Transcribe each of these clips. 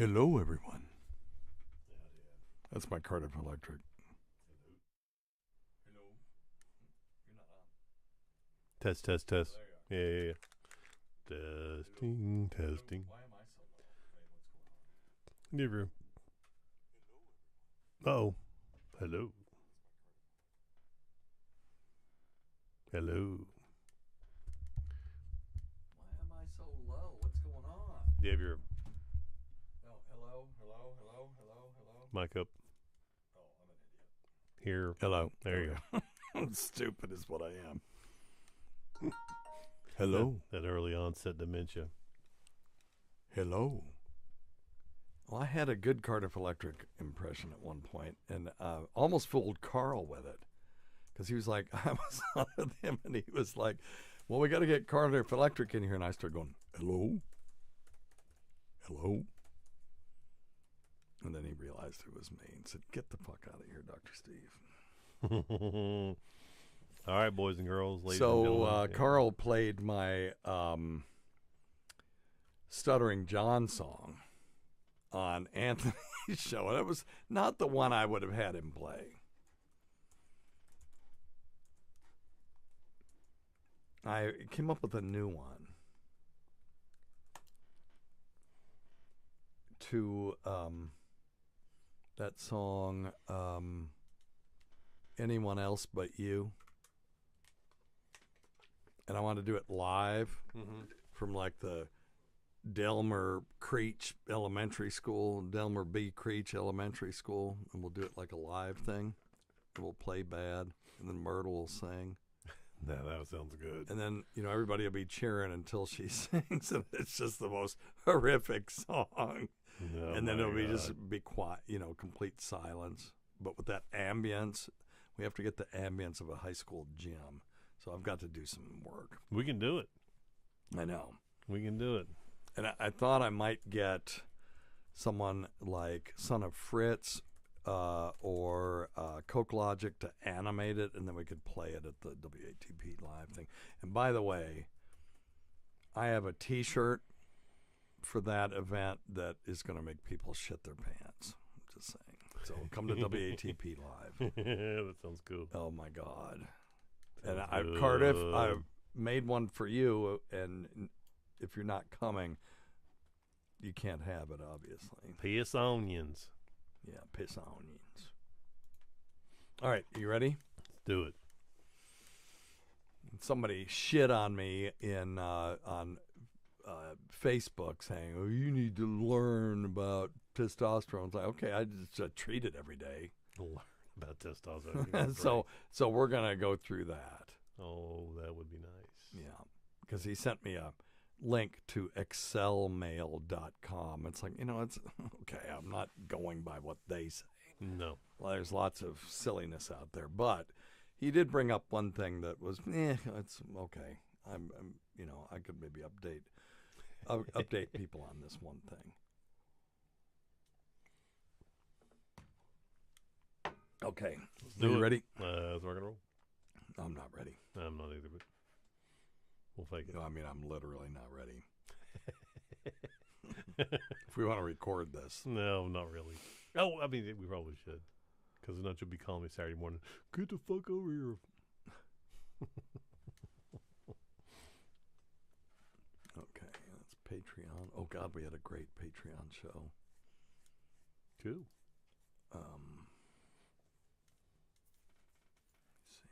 Hello, everyone. That's my Cardiff Electric. Hello. You're not on. Test, test, test. Oh, there you are. Yeah. Testing, testing. Why am I so low? Wait, what's going on? Never. Oh. Hello. Hello. Why am I so low? What's going on? You have your No, hello. mic up Oh, I'm an idiot. here. Hello. There you go. Stupid is what I am. Hello. That early onset dementia. Hello. Well, I had a good Cardiff Electric impression at one point, and almost fooled Carl with it, because he was like, I was on with him, and he was like, "Well, we got to get Cardiff Electric in here," and I started going, "Hello, hello," and then he realized it was me and said, "Get the fuck out of here, Dr. Steve." All right, boys and girls, ladies and So gentlemen. Carl played my Stuttering John song on Anthony's show, and it was not the one I would have had him play. I came up with a new one to that song, Anyone Else But You. And I want to do it live from like the Delmer Creech Elementary School, Delmer B. Creech Elementary School, and we'll do it like a live thing. And we'll play bad, and then Myrtle will sing. That sounds good. And then, everybody will be cheering until she sings, and it's just the most horrific song. Oh, and then my it'll be God. just be quiet, complete silence. But with that ambience, we have to get the ambience of a high school gym. So I've got to do some work. We can do it. I know. We can do it. And I thought I might get someone like Son of Fritz or Coke Logic to animate it, and then we could play it at the WATP live thing. And by the way, I have a T-shirt for that event that is going to make people shit their pants. I'm just saying. So come to WATP live. That sounds cool. Oh my God. Sounds And good. Cardiff, I've made one for you, and if you're not coming, you can't have it, obviously. Piss onions. Yeah, piss onions. All right, you ready? Let's do it. Somebody shit on me on Facebook saying, "Oh, you need to learn about testosterone." It's like, okay, I just treat it every day. Learn about testosterone. So we're gonna go through that. Oh, that would be nice. Yeah, because he sent me a link to excelmail.com. It's like, it's okay. I'm not going by what they say. No. Well, there's lots of silliness out there, but he did bring up one thing that was, it's okay. I could maybe update people on this one thing. Okay, do you it. ready? Let's rock and roll. I'm not ready. I'm not either, but we'll fake it. No, I'm literally not ready. If we want to record this. No, not really. Oh, I mean, we probably should. Because then you'll be calling me Saturday morning. Get the fuck over here. Okay, that's Patreon. Oh, God, we had a great Patreon show. Cool. Let's see.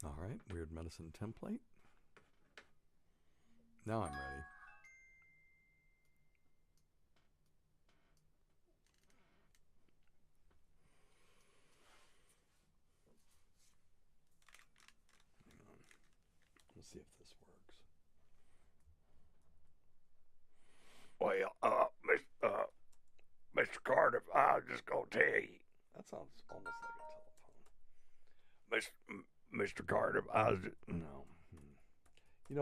All right, Weird Medicine template. Now I'm ready. Hang on. Let's see if this works. Well, Mr. Cardiff, I was just gonna tell you. That sounds almost like a telephone. Mr. Cardiff, no.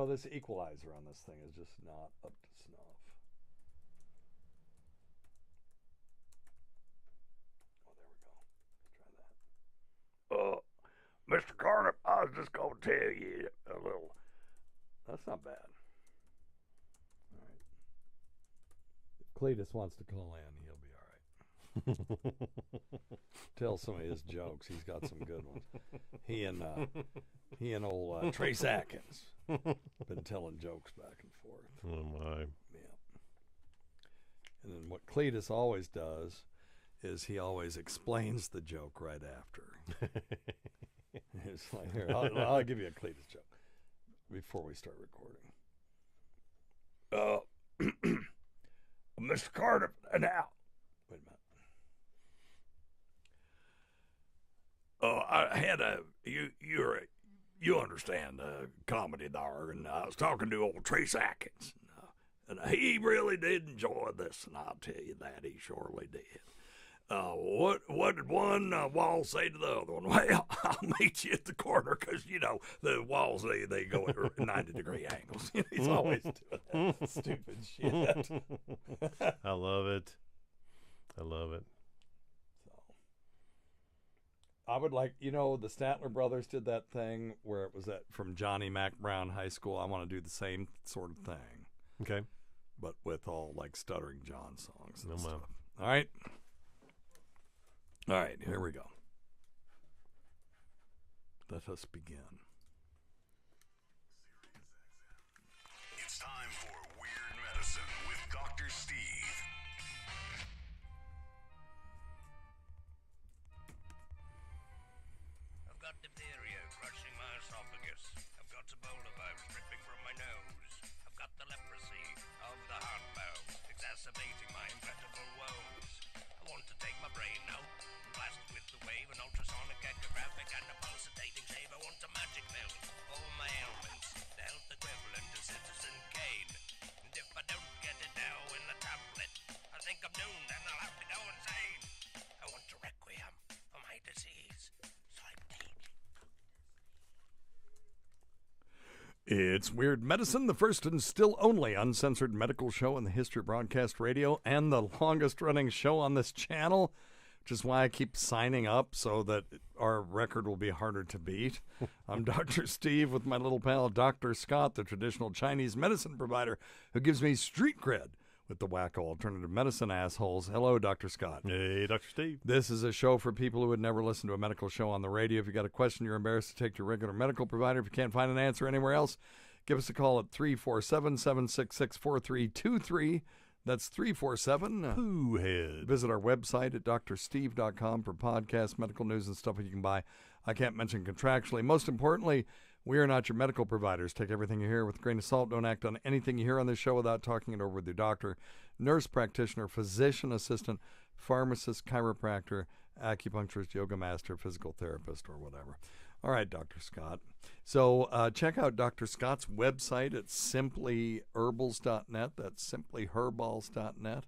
This equalizer on this thing is just not up to snuff. Oh, there we go. Let's try that. Mr. Carter, I was just going to tell you a little. That's not bad. All right. If Cletus wants to call in, he'll be all right. Tell some of his jokes. He's got some good ones. He and old Trace Atkins been telling jokes back and forth. Oh, my. Yeah. And then what Cletus always does is he always explains the joke right after. It's like, here, I'll give you a Cletus joke before we start recording. Mr. Carter, now. Wait a minute. I had you understand comedy there, and I was talking to old Trace Atkins, and he really did enjoy this, and I'll tell you that he surely did. What did one wall say to the other one? Well, I'll meet you at the corner, because, you know, the walls, they go at 90-degree angles. He's always doing that stupid shit. I love it. I love it. So, I would like, you know, the Statler brothers did that thing where it was from Johnny Mac Brown High School. I want to do the same sort of thing. Okay. But with all, like, Stuttering John songs and No, stuff. man. All right. All right, here we go. Let us begin. It's time for Weird Medicine with Dr. Steve. I've got diphtheria crushing my esophagus. I've got Ebola virus dripping from my nose. I've got the leprosy of the heart valve exacerbating my inevitable woes. I want to take my brain out and blast it with the wave, an ultrasonic echographic and a pulsating shave. I want a magic pill for all my ailments, the health equivalent to Citizen Kane. And if I don't get it now in the tablet, I think I'm doomed and I'll have to go insane. I want a requiem for my disease, so I take it. It's Weird Medicine, the first and still only uncensored medical show in the history of broadcast radio, and the longest-running show on this channel, which is why I keep signing up so that our record will be harder to beat. I'm Dr. Steve with my little pal Dr. Scott, the traditional Chinese medicine provider who gives me street cred with the wacko alternative medicine assholes. Hello, Dr. Scott. Hey, Dr. Steve. This is a show for people who would never listen to a medical show on the radio. If you got a question you're embarrassed to take to your regular medical provider, if you can't find an answer anywhere else, give us a call at 347-766-4323. That's 347. Pooh head. Visit our website at drsteve.com for podcasts, medical news, and stuff that you can buy. I can't mention contractually. Most importantly, we are not your medical providers. Take everything you hear with a grain of salt. Don't act on anything you hear on this show without talking it over with your doctor, nurse practitioner, physician assistant, pharmacist, chiropractor, acupuncturist, yoga master, physical therapist, or whatever. All right, Dr. Scott. So check out Dr. Scott's website at simplyherbals.net. That's simplyherbals.net.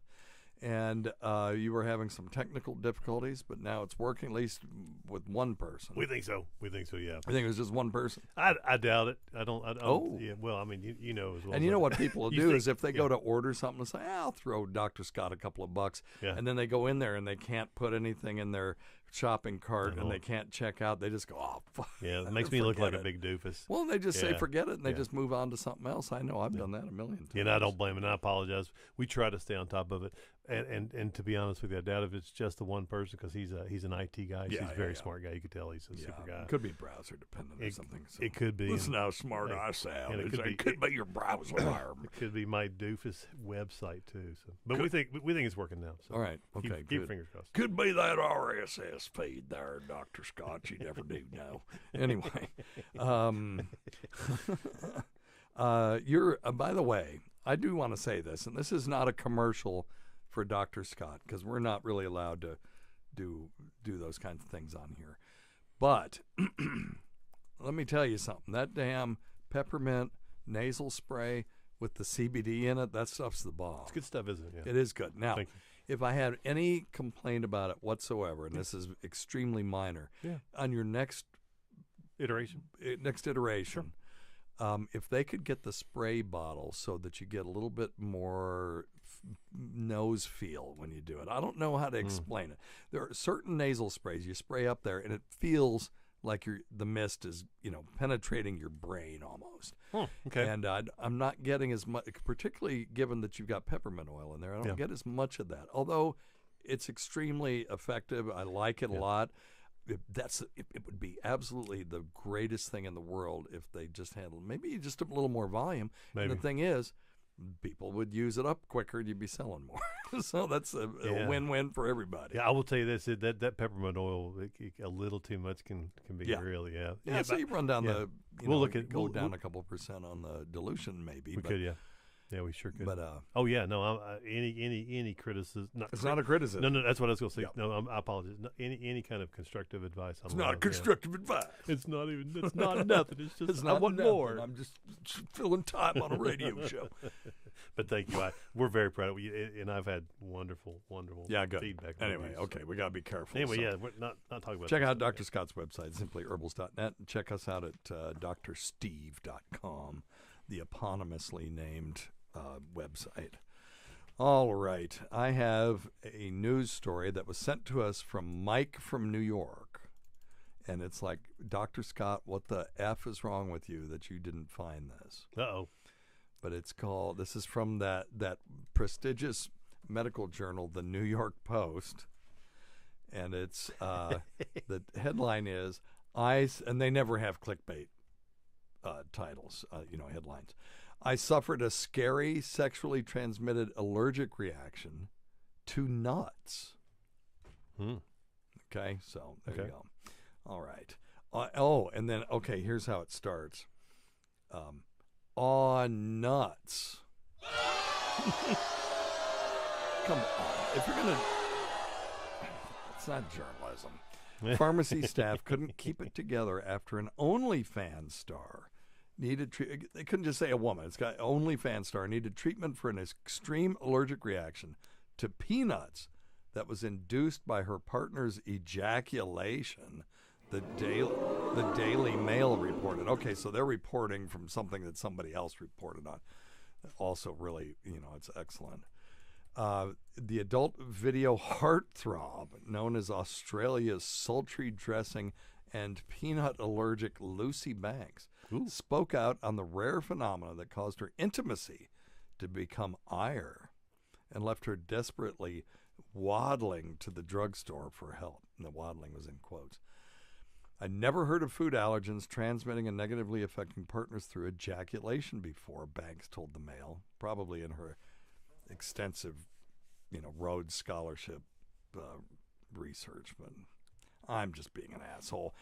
And you were having some technical difficulties, but now it's working, at least with one person. We think so. We think so, yeah. I think it was just one person. I doubt it. I don't. Oh. Yeah, well, I mean, you know as well. And you know what people will You do think- is if they go to order something and say, I'll throw Dr. Scott a couple of bucks. Yeah. And then they go in there and they can't put anything in their shopping cart I and know. they can't check out. They just go, oh, fuck. Yeah, it makes me look Forget like it. a big doofus. Well, they just say Yeah. forget it and they Yeah. just move on to something else. I know I've done that a million times. And I don't blame it. And I apologize. We try to stay on top of it. And to be honest with you, I doubt if it's just the one person because he's an IT guy. Yeah, He's a very yeah. smart guy. You could tell he's a Yeah, super guy. it could be browser dependent or something. So. It could be. Listen how smart and- I sound. and it It could could be your browser alarm. It could be my doofus website too. So, but we think it's working now. So All right. Okay, keep good. fingers crossed. Could be that RSS feed there, Dr. Scott. You never do know. Anyway, you're, by the way, I do want to say this, and this is not a commercial for Dr. Scott because we're not really allowed to do those kinds of things on here. But let me tell you something. That damn peppermint nasal spray with the CBD in it, that stuff's the bomb. It's good stuff, isn't it? Yeah. It is good. Now, Thank you. if I had any complaint about it whatsoever, and this is extremely minor, Yeah. on your next Iteration. iteration, if they could get the spray bottle so that you get a little bit more nose feel when you do it. I don't know how to explain it. There are certain nasal sprays you spray up there, and it feels like the mist is, penetrating your brain almost. Okay. And I'm not getting as much, particularly given that you've got peppermint oil in there. I don't get as much of that. Although it's extremely effective. I like it a lot. It would be absolutely the greatest thing in the world if they just handled maybe just a little more volume. Maybe. And the thing is, people would use it up quicker and you'd be selling more. So that's a win-win for everybody. Yeah, I will tell you this: that peppermint oil, a little too much can be really So you run down the we'll go down a couple percent on the dilution maybe. We could, yeah, we sure could. But any criticism? It's not a criticism. No, that's what I was going to say. No, I apologize. No, any kind of constructive advice. It's not constructive advice. It's not even. It's not nothing. It's just. It's not I want nothing. more. I'm just filling time on a radio show. But thank you. We're very proud of you, and I've had wonderful good feedback. Anyway, okay, we got to be careful. Anyway, we're not talking about. Check out Dr. Scott's website, simplyherbals.net, and check us out at drsteve.com, the eponymously named website. All right, I have a news story that was sent to us from Mike from New York, and it's like, Dr. Scott, what the F is wrong with you that you didn't find this? Uh-oh. But this is from that prestigious medical journal, the New York Post, and it's the headline is and they never have clickbait titles, headlines. I suffered a scary sexually transmitted allergic reaction to nuts. Okay, so there you go. All right. And then here's how it starts. Nuts. Come on. If you're going to... It's not journalism. Pharmacy staff couldn't keep it together after an OnlyFans star needed treatment. They couldn't just say a woman. It's got OnlyFans star needed treatment for an extreme allergic reaction to peanuts that was induced by her partner's ejaculation. The Daily Mail reported. Okay, so they're reporting from something that somebody else reported on. Also, really, it's excellent. The adult video heartthrob, known as Australia's sultry dressing and peanut allergic Lucy Banks, spoke out on the rare phenomena that caused her intimacy to become ire and left her desperately waddling to the drugstore for help. And the waddling was in quotes. I never heard of food allergens transmitting and negatively affecting partners through ejaculation before, Banks told the Mail, probably in her extensive, Rhodes Scholarship research. But I'm just being an asshole.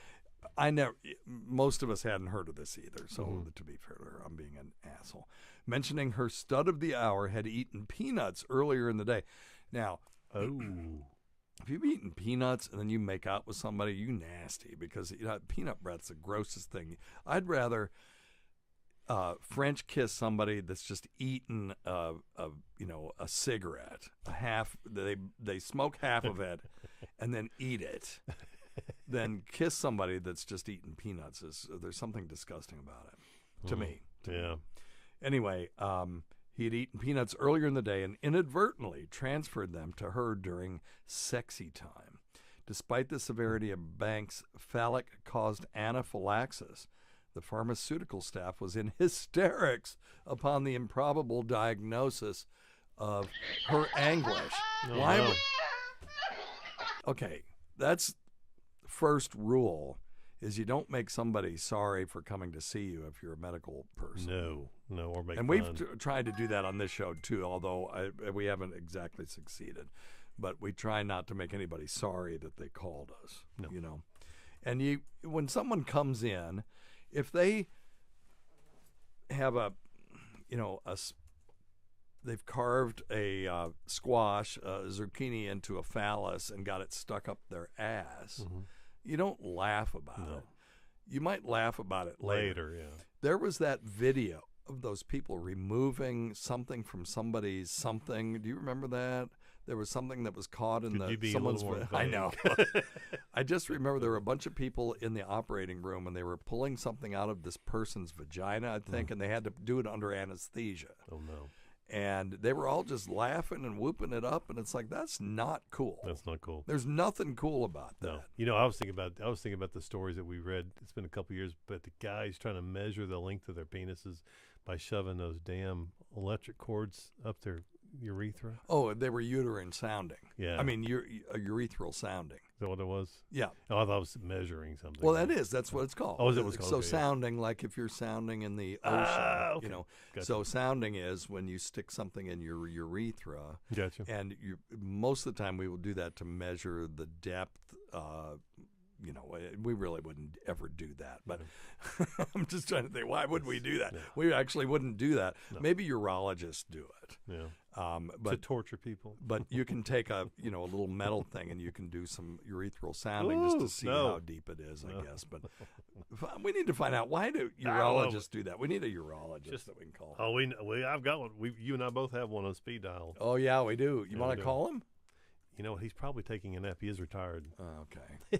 Most of us hadn't heard of this either, so to be fair to her, I'm being an asshole. Mentioning her stud of the hour had eaten peanuts earlier in the day. Now, if you've eaten peanuts and then you make out with somebody, you nasty, because peanut bread's the grossest thing. I'd rather French kiss somebody that's just eaten a cigarette, they smoke half of it and then eat it, than kiss somebody that's just eaten peanuts. There's something disgusting about it to me. Anyway, he had eaten peanuts earlier in the day and inadvertently transferred them to her during sexy time. Despite the severity of Banks' phallic-caused anaphylaxis, the pharmaceutical staff was in hysterics upon the improbable diagnosis of her anguish. Okay, that's first rule, is you don't make somebody sorry for coming to see you if you're a medical person. No, or make and fun. we've tried to do that on this show too, although we haven't exactly succeeded. But we try not to make anybody sorry that they called us. No. And when someone comes in, if they have they've carved a squash, zucchini into a phallus and got it stuck up their ass, you don't laugh about it. You might laugh about it later. There was that video of those people removing something from somebody's something. Do you remember that? There was something that was caught in someone's. I know. I just remember there were a bunch of people in the operating room and they were pulling something out of this person's vagina, I think, and they had to do it under anesthesia. Oh no! And they were all just laughing and whooping it up, and it's like, that's not cool. That's not cool. There's nothing cool about that. No, you know, I was thinking about the stories that we read. It's been a couple years, but the guys trying to measure the length of their penises by shoving those damn electric cords up their urethra. Oh, they were uterine sounding. Yeah. I mean, urethral sounding. Is that what it was? Yeah. Oh, I thought it was measuring something. Well, that's what it's called. Oh, is it what's called? So Okay, yeah. sounding, like if you're sounding in the ocean, okay. you know. Gotcha. So sounding is when you stick something in your urethra, Gotcha. and most of the time we will do that to measure the depth. You know, we really wouldn't ever do that. But I'm just trying to think, why would we do that? No. We actually wouldn't do that. No. Maybe urologists do it. Yeah. To But torture people. but you can take a little metal thing and you can do some urethral sounding just Ooh, to see no. how deep it is, I No. guess. But we need to find out, why do I don't know. urologists do that? We need a urologist Just- that we can call. Oh, I've got one. You and I both have one on speed dial. Oh yeah, we do. You Yeah, want we to do. call him? You know what? He's probably taking a nap. He is retired. Okay.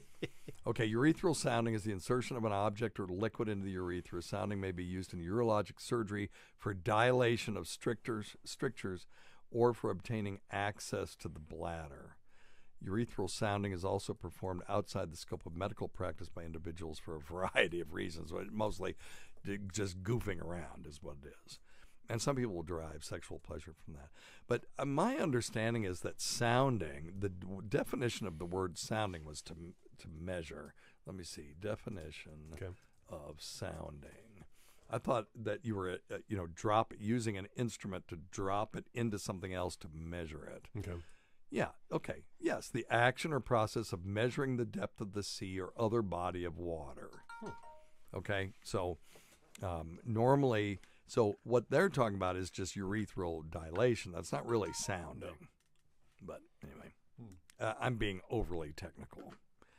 Okay, urethral sounding is the insertion of an object or liquid into the urethra. Sounding may be used in urologic surgery for dilation of strictures or for obtaining access to the bladder. Urethral sounding is also performed outside the scope of medical practice by individuals for a variety of reasons, but mostly just goofing around is what it is. And some people will derive sexual pleasure from that. But my understanding is that sounding, the definition of the word sounding was to measure. Let me see. Definition Okay. of sounding. I thought that you were, using an instrument to drop it into something else to measure it. Okay. Yeah, okay. Yes, the action or process of measuring the depth of the sea or other body of water. Okay, so normally, so what they're talking about is just urethral dilation. That's not really sounding. But anyway, I'm being overly technical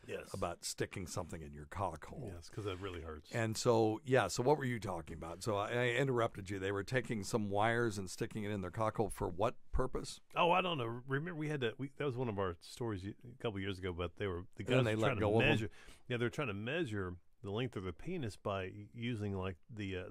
Yes. about sticking something in your cock hole. Yes, because that really hurts. And so, so what were you talking about? So I interrupted you. They were taking some wires and sticking it in their cock hole for what purpose? Oh, I don't know. Remember, we had that was one of our stories a couple years ago. But the And guys they were let trying go to of 'em? measure. Yeah, they're trying to measure the length of the penis by using like the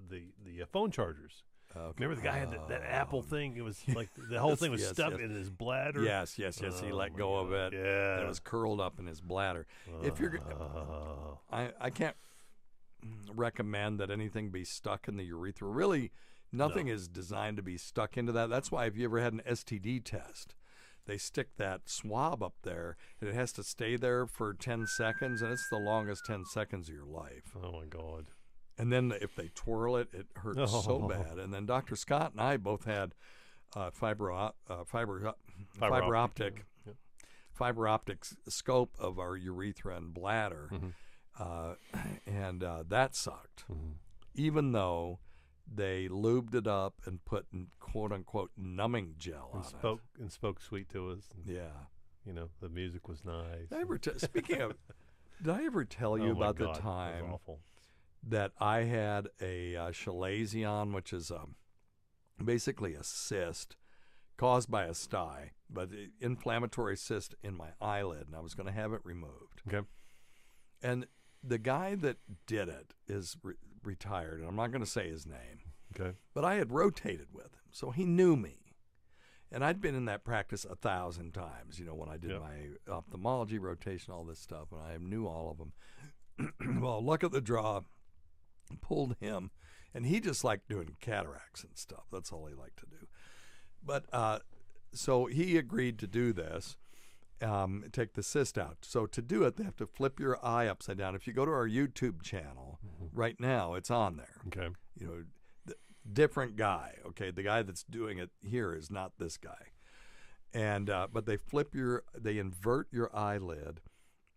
phone chargers. Okay. Remember the guy had that Apple thing? It was like the whole thing was yes, stuck yes. in his bladder. Yes. He Oh, let my go of God. it. Yeah. And it was curled up in his bladder. If you're, I can't recommend that anything be stuck in the urethra. Really, nothing is designed to be stuck into that. That's why if you ever had an STD test, they stick that swab up there, and it has to stay there for 10 seconds, and it's the longest 10 seconds of your life. Oh my God. And then if they twirl it, it hurts so bad. And then Dr. Scott and I both had fiber optic scope of our urethra and bladder, and that sucked. Even though they lubed it up and put quote unquote numbing gel on And spoke sweet to us. it. Yeah. You know, the music was nice. Did I ever speaking of, did I ever tell you Oh, my about God, the it was time awful. that I had a chalazion, which is basically a cyst caused by a sty, but inflammatory cyst in my eyelid, and I was going to have it removed. Okay. And the guy that did it is retired, and I'm not going to say his name, Okay. but I had rotated with him, so he knew me. And I'd been in that practice 1,000 times, when I did Yep. my ophthalmology rotation, all this stuff, and I knew all of them. Well, luck of the draw, pulled him, and he just liked doing cataracts and stuff. That's all he liked to do. But so he agreed to do this, take the cyst out. So to do it, they have to flip your eye upside down. If you go to our YouTube channel right now, it's on there. Okay. Different guy. Okay, the guy that's doing it here is not this guy. And but they invert your eyelid,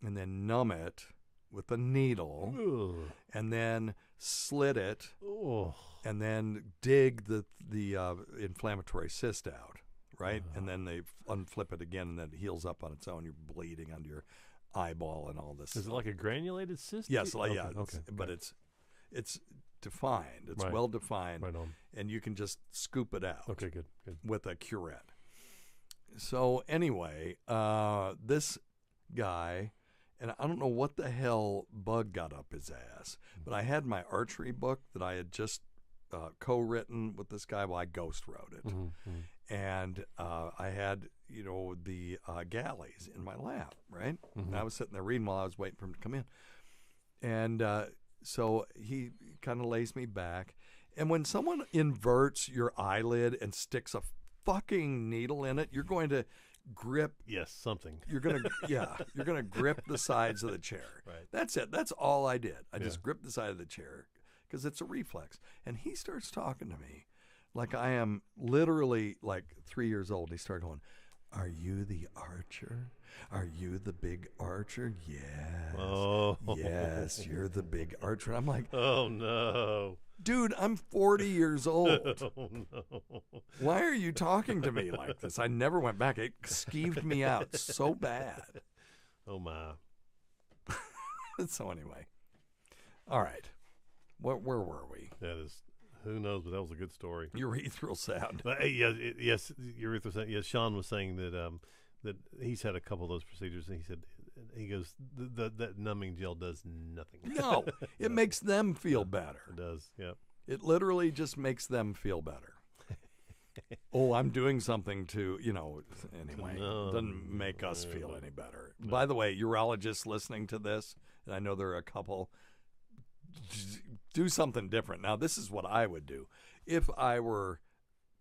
and then numb it with a needle, Ugh. and then slit it, Oh. and then dig the inflammatory cyst out, right? And then they unflip it again, and then it heals up on its own. You're bleeding under your eyeball and all this. Is it like a granulated cyst? Yes, Okay, yeah. Okay. But it's defined. It's Right. well defined, Right on. and you can just scoop it out Okay. Good. Good. with a curette. So anyway, this guy, and I don't know what the hell bug got up his ass, but I had my archery book that I had just co-written with this guy. Well, I ghost wrote it. And I had, the galleys in my lap, right? And I was sitting there reading while I was waiting for him to come in. And so he kind of lays me back. And when someone inverts your eyelid and sticks a fucking needle in it, you're going to grip. Yes, something. You're going to, you're going to grip the sides of the chair. Right. That's it. That's all I did. I just gripped the side of the chair because it's a reflex. And he starts talking to me like I am literally like 3 years old. He started going, "Are you the archer? Are you the big archer?" Yes. Oh. Yes, you're the big archer. And I'm like, Oh, no. dude, I'm 40 years old. Oh, no. Why are you talking to me like this? I never went back. It skeeved me out so bad. Oh, my. So anyway. All right. Where were we? That is, who knows, but that was a good story. Urethral sound. But, yes, urethral sound. Yes, Sean was saying that that he's had a couple of those procedures, and he goes, that numbing gel does nothing. No, it makes them feel It better. does, yep. It literally just makes them feel better. Oh, I'm doing something to, anyway, No. doesn't make us feel any better. By the way, urologists listening to this, and I know there are a couple, do something different. Now, this is what I would do. If I were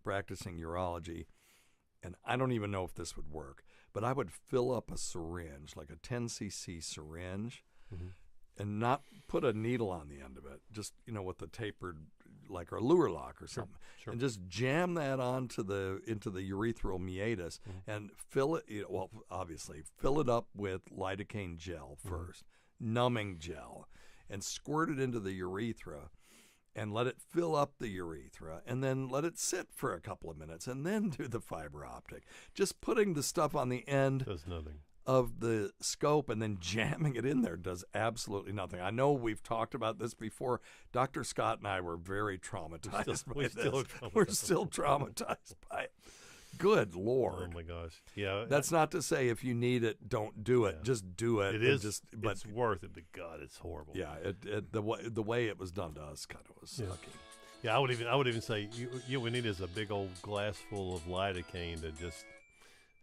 practicing urology, and I don't even know if this would work, but I would fill up a syringe, like a 10 cc syringe, and not put a needle on the end of it, just, with the tapered, like a lure lock or something, and just jam that into the urethral meatus and fill it, obviously, fill it up with lidocaine gel first, numbing gel, and squirt it into the urethra and let it fill up the urethra and then let it sit for a couple of minutes and then do the fiber optic. Just putting the stuff on the end Does nothing. of the scope and then jamming it in there does absolutely nothing. I know we've talked about this before. Dr. Scott and I were very traumatized by this. We're still traumatized by it. Good Lord. Oh, my gosh. Yeah. That's not to say if you need it, don't do it. Yeah. just do it. It is. Just, It's worth it, but God, it's horrible. yeah, the way it was done to us kind of was sucky. Yeah, I would even say you what we need is a big old glass full of lidocaine to just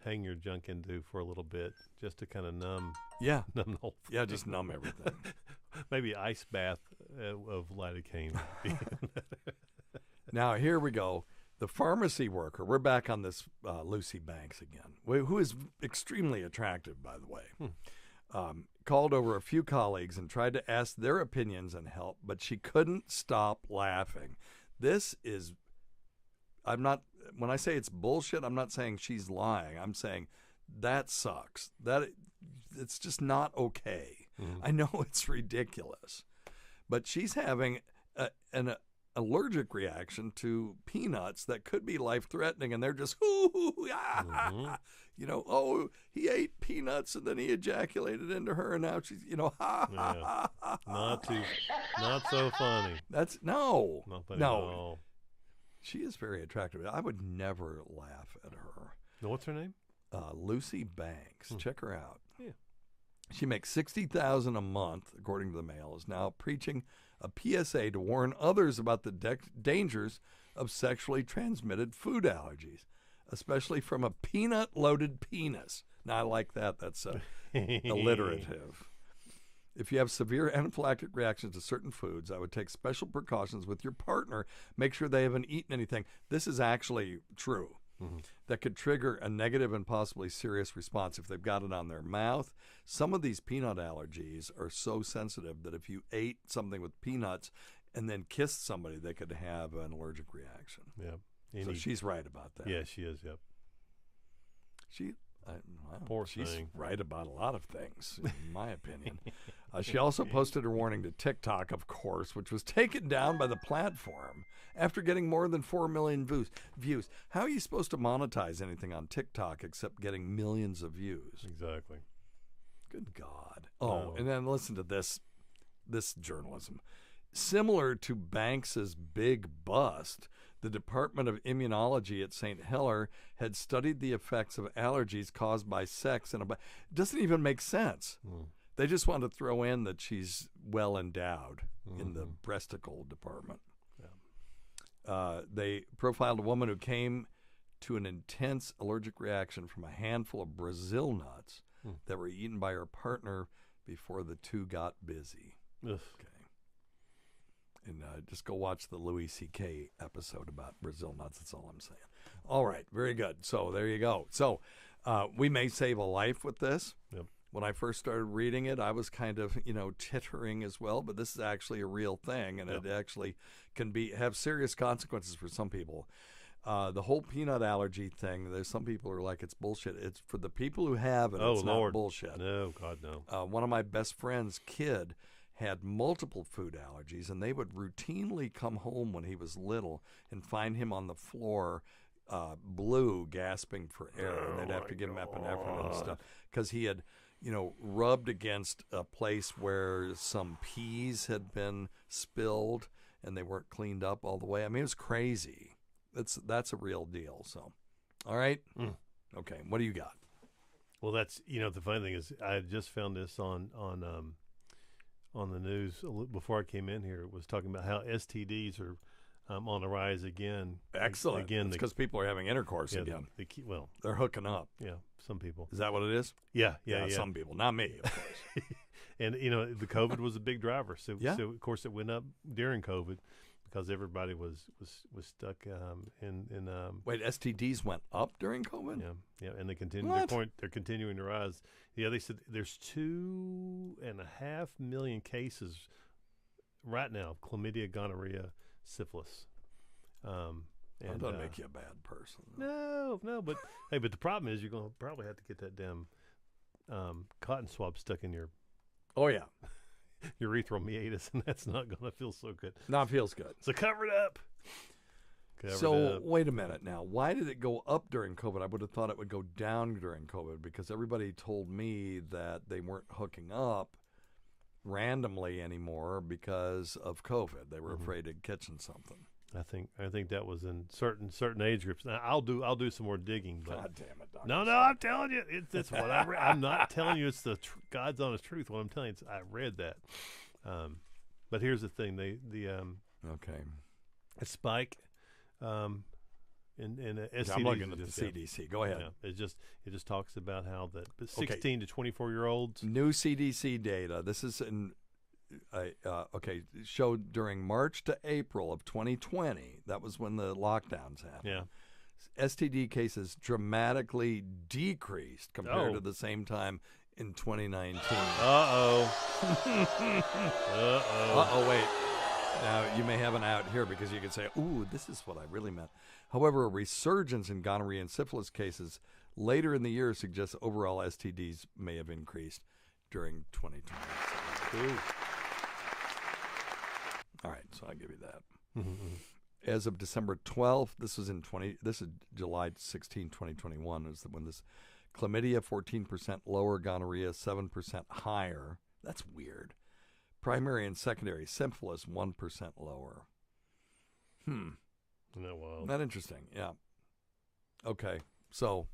hang your junk into for a little bit, just to kind of numb Yeah, the whole thing. yeah, just numb everything. Maybe ice bath of lidocaine. Now here we go. The pharmacy worker. We're back on this Lucy Banks again, who is extremely attractive, by the way. Called over a few colleagues and tried to ask their opinions and help, but she couldn't stop laughing. This is, when I say it's bullshit, I'm not saying she's lying. I'm saying that sucks. It's just not okay. I know it's ridiculous, but she's having an allergic reaction to peanuts that could be life-threatening, and they're just, oh, he ate peanuts and then he ejaculated into her, and now she's, Not so funny. That's no. Not funny at all. She is very attractive. I would never laugh at her. Now, what's her name? Lucy Banks. Check her out. Yeah. She makes $60,000 a month, according to the Mail, is now preaching a PSA to warn others about the dangers of sexually transmitted food allergies, especially from a peanut-loaded penis. Now, I like that. That's alliterative. If you have severe anaphylactic reactions to certain foods, I would take special precautions with your partner. Make sure they haven't eaten anything. This is actually true. That could trigger a negative and possibly serious response if they've got it on their mouth. Some of these peanut allergies are so sensitive that if you ate something with peanuts and then kissed somebody, they could have an allergic reaction. Yeah. So she's right about that. Yeah, she is. Yep. Poor she's thing. right about a lot of things, in my opinion. She also posted her warning to TikTok, of course, which was taken down by the platform after getting more than 4 million views. How are you supposed to monetize anything on TikTok except getting millions of views? Exactly. Good God. Oh, and then listen to this journalism. Similar to Banks's big bust, the Department of Immunology at St. Helier had studied the effects of allergies caused by sex. It doesn't even make sense. They just want to throw in that she's well endowed in the breasticle department. They profiled a woman who came to an intense allergic reaction from a handful of Brazil nuts that were eaten by her partner before the two got busy. Ugh. Okay. And just go watch the Louis C.K. episode about Brazil nuts. That's all I'm saying. All right. Very good. So there you go. So we may save a life with this. Yep. When I first started reading it, I was kind of, tittering as well. But this is actually a real thing, and it actually can have serious consequences for some people. The whole peanut allergy thing, there's some people who are like, it's bullshit. It's for the people who have it, it's Lord. not bullshit. No, God, no. One of my best friend's kid had multiple food allergies, and they would routinely come home when he was little and find him on the floor, blue, gasping for air, and they'd have to give him epinephrine and stuff because he had, rubbed against a place where some peas had been spilled and they weren't cleaned up all the way. I mean, it was crazy. That's a real deal. So, all right, okay. What do you got? Well, that's the funny thing is I just found this on the news before I came in here. It was talking about how STDs are on the rise again. Excellent. Again, because people are having intercourse again. They're hooking up. Yeah, some people. Is that what it is? Yeah. Some people, not me, of course. And the COVID was a big driver. So of course it went up during COVID because everybody was stuck in. Wait, STDs went up during COVID? Yeah, and they continue. What? They're continuing to rise. Yeah, they said there's 2.5 million cases right now of chlamydia, gonorrhea, syphilis. That doesn't make you a bad person. No, but hey, but the problem is you're going to probably have to get that damn cotton swab stuck in your Oh yeah, urethral meatus, and that's not going to feel so good. No, it feels good. So cover it up. Wait a minute now. Why did it go up during COVID? I would have thought it would go down during COVID because everybody told me that they weren't hooking up randomly anymore because of COVID. They were afraid of catching something. I think that was in certain age groups. Now I'll do some more digging. But God damn it, Dr. No, I'm telling you, it's what I read. I'm not telling you it's the God's honest truth. What I'm telling you is I read that. But here's the thing: okay, a spike in STDs. I'm looking at the CDC. Go ahead. Yeah, it just talks about how the 16 to 24 year olds. New CDC data. This is showed during March to April of 2020. That was when the lockdowns happened. Yeah. STD cases dramatically decreased compared to the same time in 2019. Wait. Now, you may have an out here because you could say, ooh, this is what I really meant. However, a resurgence in gonorrhea and syphilis cases later in the year suggests overall STDs may have increased during 2020. Ooh. All right, so I'll give you that. As of December 12th, this is July 16, 2021, is when this chlamydia 14% lower, gonorrhea 7% higher. That's weird. Primary and secondary syphilis 1% lower. No, well, Isn't that interesting? Yeah. Okay. So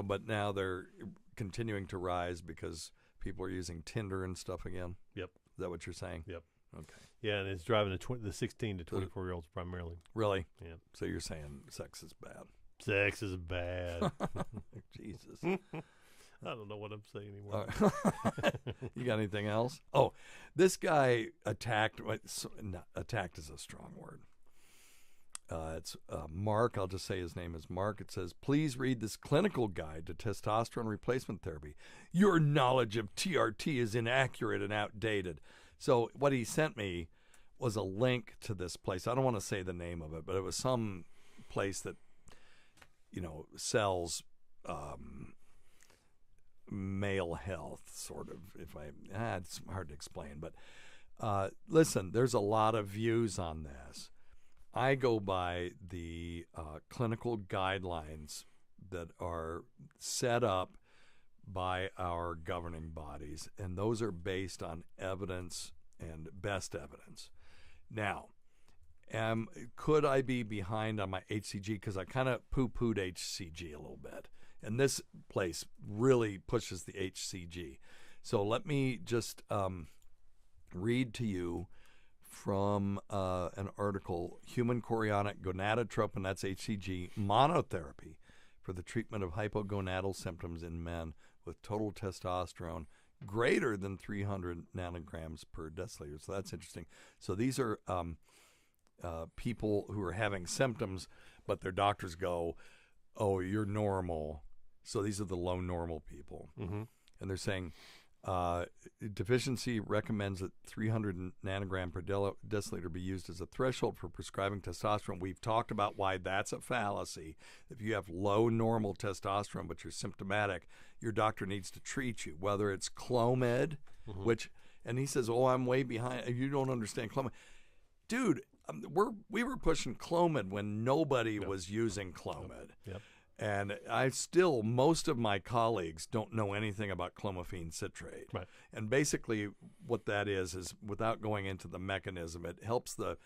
but now they're continuing to rise because people are using Tinder and stuff again. Yep. Is that what you're saying? Yep. Okay. Yeah, and it's driving the 16 to 24 year olds primarily. Really? Yeah. So you're saying sex is bad? Sex is bad. Jesus. I don't know what I'm saying anymore. You got anything else? Oh, this guy attacked. Attacked is a strong word. It's Mark. I'll just say his name is Mark. It says, please read this clinical guide to testosterone replacement therapy. Your knowledge of TRT is inaccurate and outdated. So what he sent me was a link to this place. I don't want to say the name of it, but it was some place that, sells male health, sort of. It's hard to explain. But listen, there's a lot of views on this. I go by the clinical guidelines that are set up by our governing bodies, and those are based on evidence and best evidence. Now, could I be behind on my HCG? Because I kind of poo-pooed HCG a little bit, and this place really pushes the HCG. So let me just read to you from an article, Human Chorionic Gonadotropin, that's HCG, monotherapy for the treatment of hypogonadal symptoms in men with total testosterone greater than 300 nanograms per deciliter. So that's interesting. So these are people who are having symptoms, but their doctors go, oh, you're normal. So these are the low normal people. Mm-hmm. And they're saying deficiency recommends that 300 nanogram per deciliter be used as a threshold for prescribing testosterone. We've talked about why that's a fallacy. If you have low normal testosterone but you're symptomatic, your doctor needs to treat you, whether it's Clomid, which, and he says, oh, I'm way behind. You don't understand Clomid. Dude, we were pushing Clomid when nobody was using Clomid. Yep. And most of my colleagues don't know anything about clomiphene citrate. Right. And basically what that is without going into the mechanism, it helps the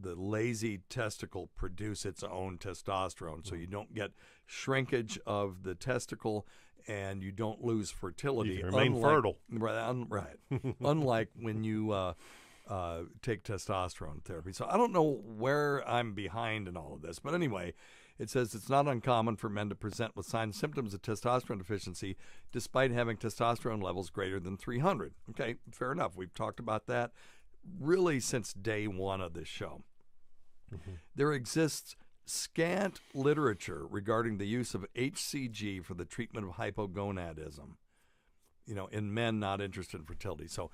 lazy testicle produce its own testosterone. So you don't get shrinkage of the testicle and you don't lose fertility. You can remain fertile. Right. Unlike when you take testosterone therapy. So I don't know where I'm behind in all of this. But anyway, it says it's not uncommon for men to present with signs and symptoms of testosterone deficiency despite having testosterone levels greater than 300. Okay, fair enough. We've talked about that really since day one of this show. Mm-hmm. There exists scant literature regarding the use of HCG for the treatment of hypogonadism, in men not interested in fertility. So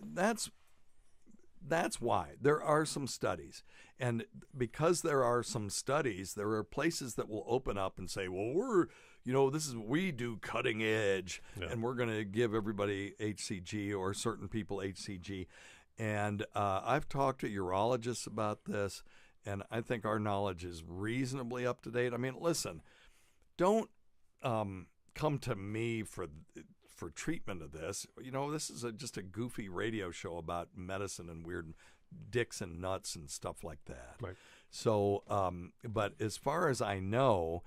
that's why there are some studies. And because there are some studies, there are places that will open up and say, well, this is what we do, cutting edge, and we're going to give everybody HCG or certain people HCG. And I've talked to urologists about this, and I think our knowledge is reasonably up to date. I mean, listen, don't come to me for treatment of this. This is just a goofy radio show about medicine and weird dicks and nuts and stuff like that. Right. So, but as far as I know,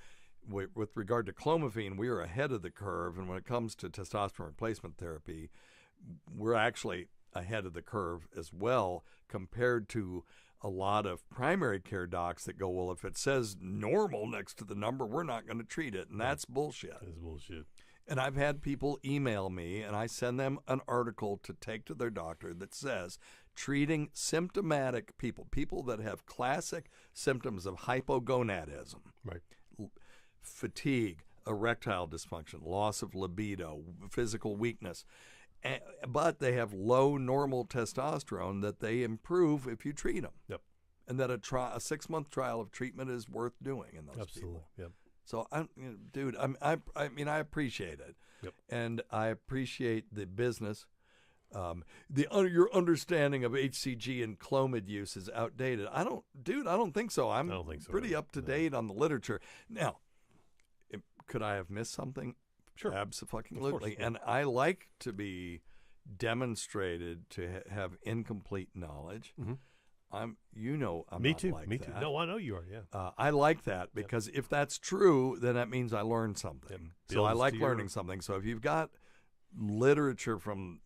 with regard to clomiphene, we are ahead of the curve. And when it comes to testosterone replacement therapy, we're actually ahead of the curve as well compared to a lot of primary care docs that go, well, if it says normal next to the number, we're not going to treat it. And that's bullshit. That's bullshit. And I've had people email me, and I send them an article to take to their doctor that says treating symptomatic people that have classic symptoms of hypogonadism, right, fatigue, erectile dysfunction, loss of libido, physical weakness, but they have low normal testosterone that they improve if you treat them. Yep. And that a 6-month trial of treatment is worth doing in those people. Yep. So, dude, I appreciate it, yep, and I appreciate the business. Your understanding of HCG and Clomid use is outdated. I don't think so. I don't think so, pretty really. up to date on the literature. Now, could I have missed something? Sure, absolutely. And I like to be demonstrated to have incomplete knowledge. Mm-hmm. I'm Me not too. like Me that. too. No, I know you are. Yeah. I like that because if that's true, then that means I learned something. Yep. So I Builds like to your- learning something. So if you've got literature from,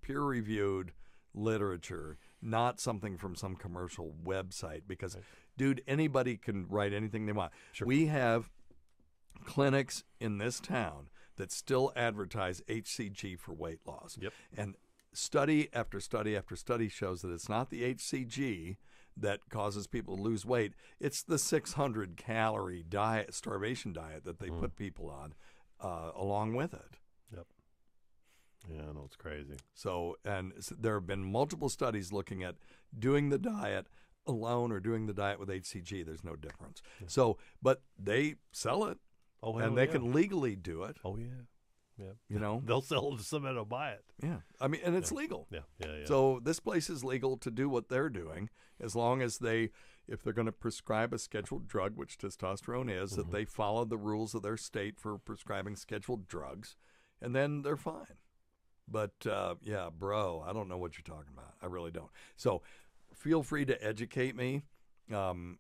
peer-reviewed literature, not something from some commercial website, because, dude, anybody can write anything they want. Sure. We have clinics in this town that still advertise HCG for weight loss. Yep. And study after study after study shows that it's not the HCG that causes people to lose weight. It's the 600-calorie diet, starvation diet that they put people on along with it. Yep. Yeah, I know, it's crazy. So there have been multiple studies looking at doing the diet alone or doing the diet with HCG. There's no difference. Yeah. So, but they sell it, and they can legally do it. Oh, yeah. Yeah. They'll sell it to somebody to buy it. Yeah. I mean, and it's legal. Yeah. So this place is legal to do what they're doing as long as if they're going to prescribe a scheduled drug, which testosterone is, that they follow the rules of their state for prescribing scheduled drugs, and then they're fine. But, bro, I don't know what you're talking about. I really don't. So feel free to educate me on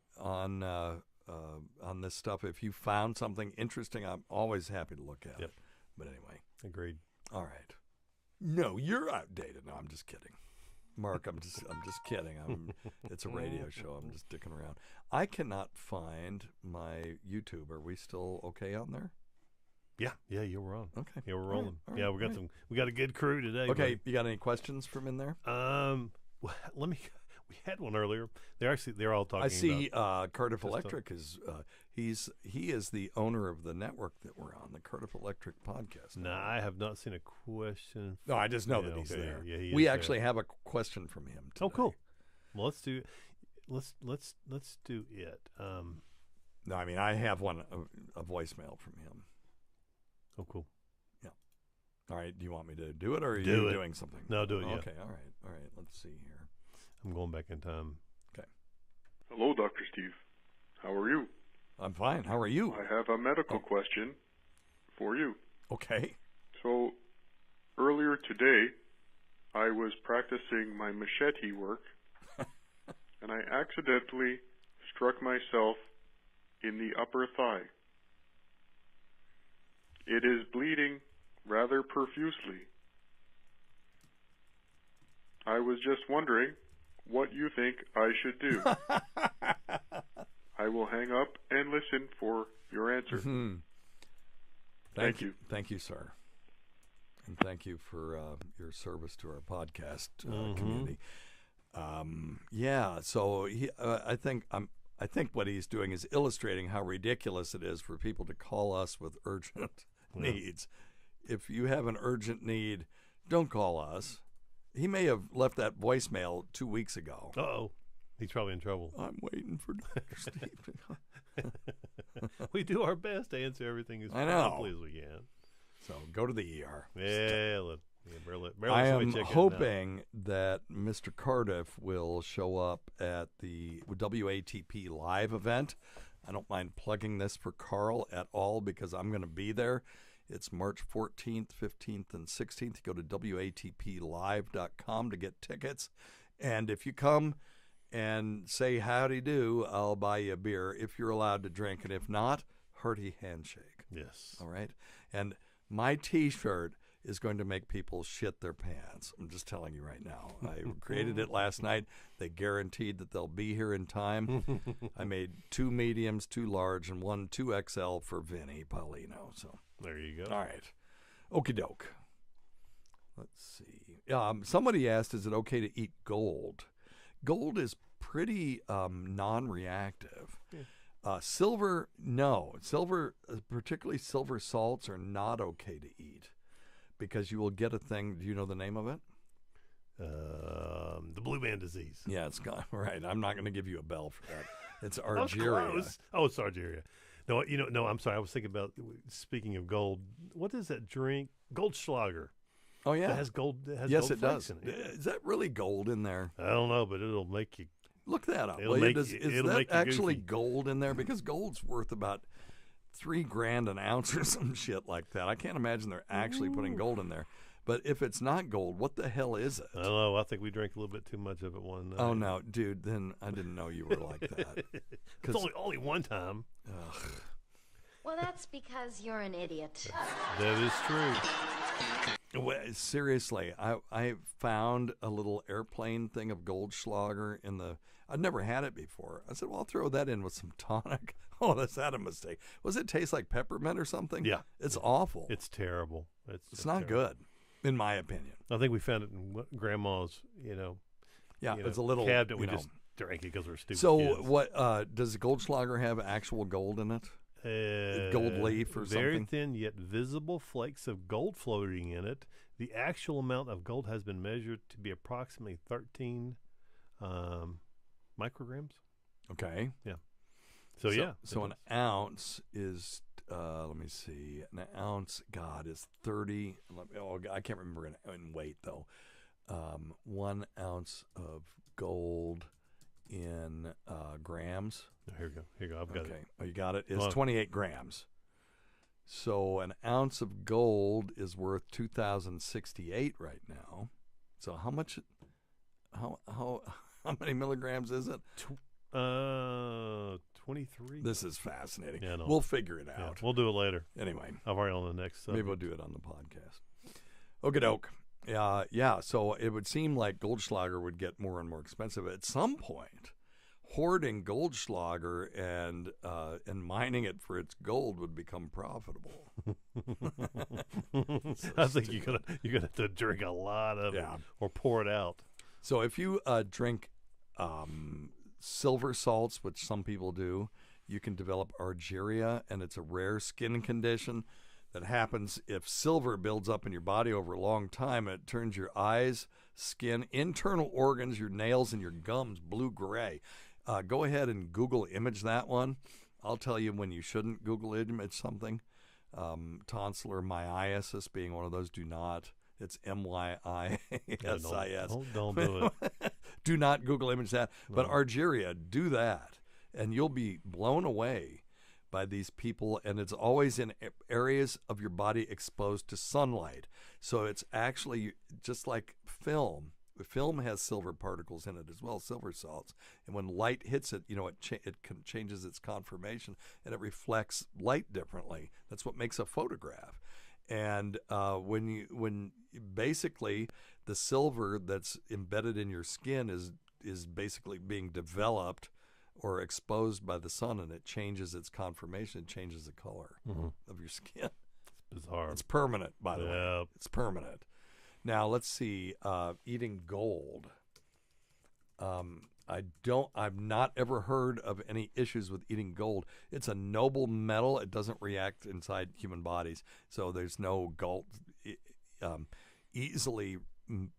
this stuff. If you found something interesting, I'm always happy to look at it. But anyway. Agreed. All right. No, you're outdated. No, I'm just kidding. Mark, I'm just kidding. It's a radio show. I'm just dicking around. I cannot find my YouTube. Are we still okay on there? Yeah, you were on. Okay. Yeah, we're All right, rolling. all Yeah, right, we got a good crew today. Okay, you got any questions from in there? Well, we had one earlier. They're all talking. I see about Cardiff stuff. Electric is he is the owner of the network that we're on, the Cardiff Electric podcast. No, I have not seen a question. No, I just know Yeah, that he's okay, there. yeah, he We is actually there. have a question from him today. Oh, cool. Well, let's do it. No, I mean I have a voicemail from him. Oh, cool. All right, do you want me to do it, or are Do you it. doing something? No, do it, yeah. Okay, all right. Let's see here. I'm going back in time. Hello, Dr. Steve. How are you? I'm fine. How are you? I have a medical question for you. Okay. So, earlier today, I was practicing my machete work, and I accidentally struck myself in the upper thigh. It is bleeding rather profusely. I was just wondering what you think I should do. I will hang up and listen for your answer. Thank you. Thank you, sir. And thank you for your service to our podcast community. Yeah, so I think what he's doing is illustrating how ridiculous it is for people to call us with urgent needs. If you have an urgent need, don't call us. He may have left that voicemail 2 weeks ago. Uh-oh. He's probably in trouble. I'm waiting for Dr. Steve. We do our best to answer everything as I know. promptly as we can. So go to the ER. Barely I am check it hoping that Mr. Cardiff will show up at the WATP live event. I don't mind plugging this for Carl at all because I'm going to be there. It's March 14th, 15th, and 16th. Go to WATPlive.com to get tickets. And if you come and say howdy do, I'll buy you a beer if you're allowed to drink. And if not, hearty handshake. Yes. All right? And my T-shirt is going to make people shit their pants. I'm just telling you right now. I created it last night. They guaranteed that they'll be here in time. I made 2 mediums, 2 large, and 1 2XL for Vinny Paulino. So There you go. all right. Okie doke. Let's see. Somebody asked, is it okay to eat gold? Gold is pretty non-reactive. Silver, no. Silver, particularly silver salts, are not okay to eat because you will get a thing. Do you know the name of it? The blue man disease. Yeah, it's gone. Right. I'm not going to give you a bell for that. It's That was Argyria. close. Oh, it's Argyria. No, no, I'm sorry. I was thinking about, speaking of gold, what is that drink? Goldschlager. Oh, yeah. That has gold. That has Yes, gold it flakes does. in it. Is that really gold in there? I don't know, but it'll make you. Look that up. It'll will you? make Is you- is it'll that make you actually goofy. gold in there? Because gold's worth about $3,000 an ounce or some shit like that. I can't imagine they're actually putting gold in there. But if it's not gold, what the hell is it? I don't know. I think we drank a little bit too much of it one night. Oh no, dude! Then I didn't know you were like that. It's only one time. Well, that's because you're an idiot. That is true. Well, seriously, I found a little airplane thing of Goldschlager in the. I'd never had it before. I said, "Well, I'll throw that in with some tonic." Oh, that's that a mistake. Was it taste like peppermint or something? Yeah. it's awful. It's terrible. It's not terrible. good, in my opinion. I think we found it in Grandma's, Yeah, you it's know, a little cabinet. you We know. just drank it because we're stupid So kids. what does Goldschlager have actual gold in it? Gold leaf or very something? thin yet visible flakes of gold floating in it. The actual amount of gold has been measured to be approximately 13 micrograms. Okay. So yeah. So it an is. ounce is let me see. An ounce, God, is 30. I can't remember in weight though. 1 ounce of gold in grams. Here you go. I've got Okay. it. Oh, you got it. It's Hold on. 28 grams. So an ounce of gold is worth 2,068 right now. So how much? How many milligrams is it? 23. This is fascinating. Yeah, I know. We'll figure it Yeah, out. we'll do it later. Anyway, I'll worry on the next maybe subject. we'll do it on the podcast. Okie doke. Yeah. So it would seem like Goldschlager would get more and more expensive at some point. Hoarding Goldschlager and mining it for its gold would become profitable. I think you're gonna have to drink a lot of it or pour it out. So if you drink silver salts, which some people do, you can develop argyria, and it's a rare skin condition that happens if silver builds up in your body over a long time. It turns your eyes, skin, internal organs, your nails, and your gums blue-gray. Go ahead and Google image that one. I'll tell you when you shouldn't Google image something. Tonsillar myiasis being one of those. Do not. It's MYISIS. Don't do it. Do not Google image that. No. But argyria, do that, and you'll be blown away by these people. And it's always in areas of your body exposed to sunlight. So it's actually just like film. The film has silver particles in it as well, silver salts. And when light hits it, it changes its conformation, and it reflects light differently. That's what makes a photograph. And when basically the silver that's embedded in your skin is basically being developed or exposed by the sun, and it changes its conformation, it changes the color of your skin. It's bizarre. It's permanent, by the way. It's permanent. Now let's see. Eating gold. I've not ever heard of any issues with eating gold. It's a noble metal. It doesn't react inside human bodies, so there's no gold, easily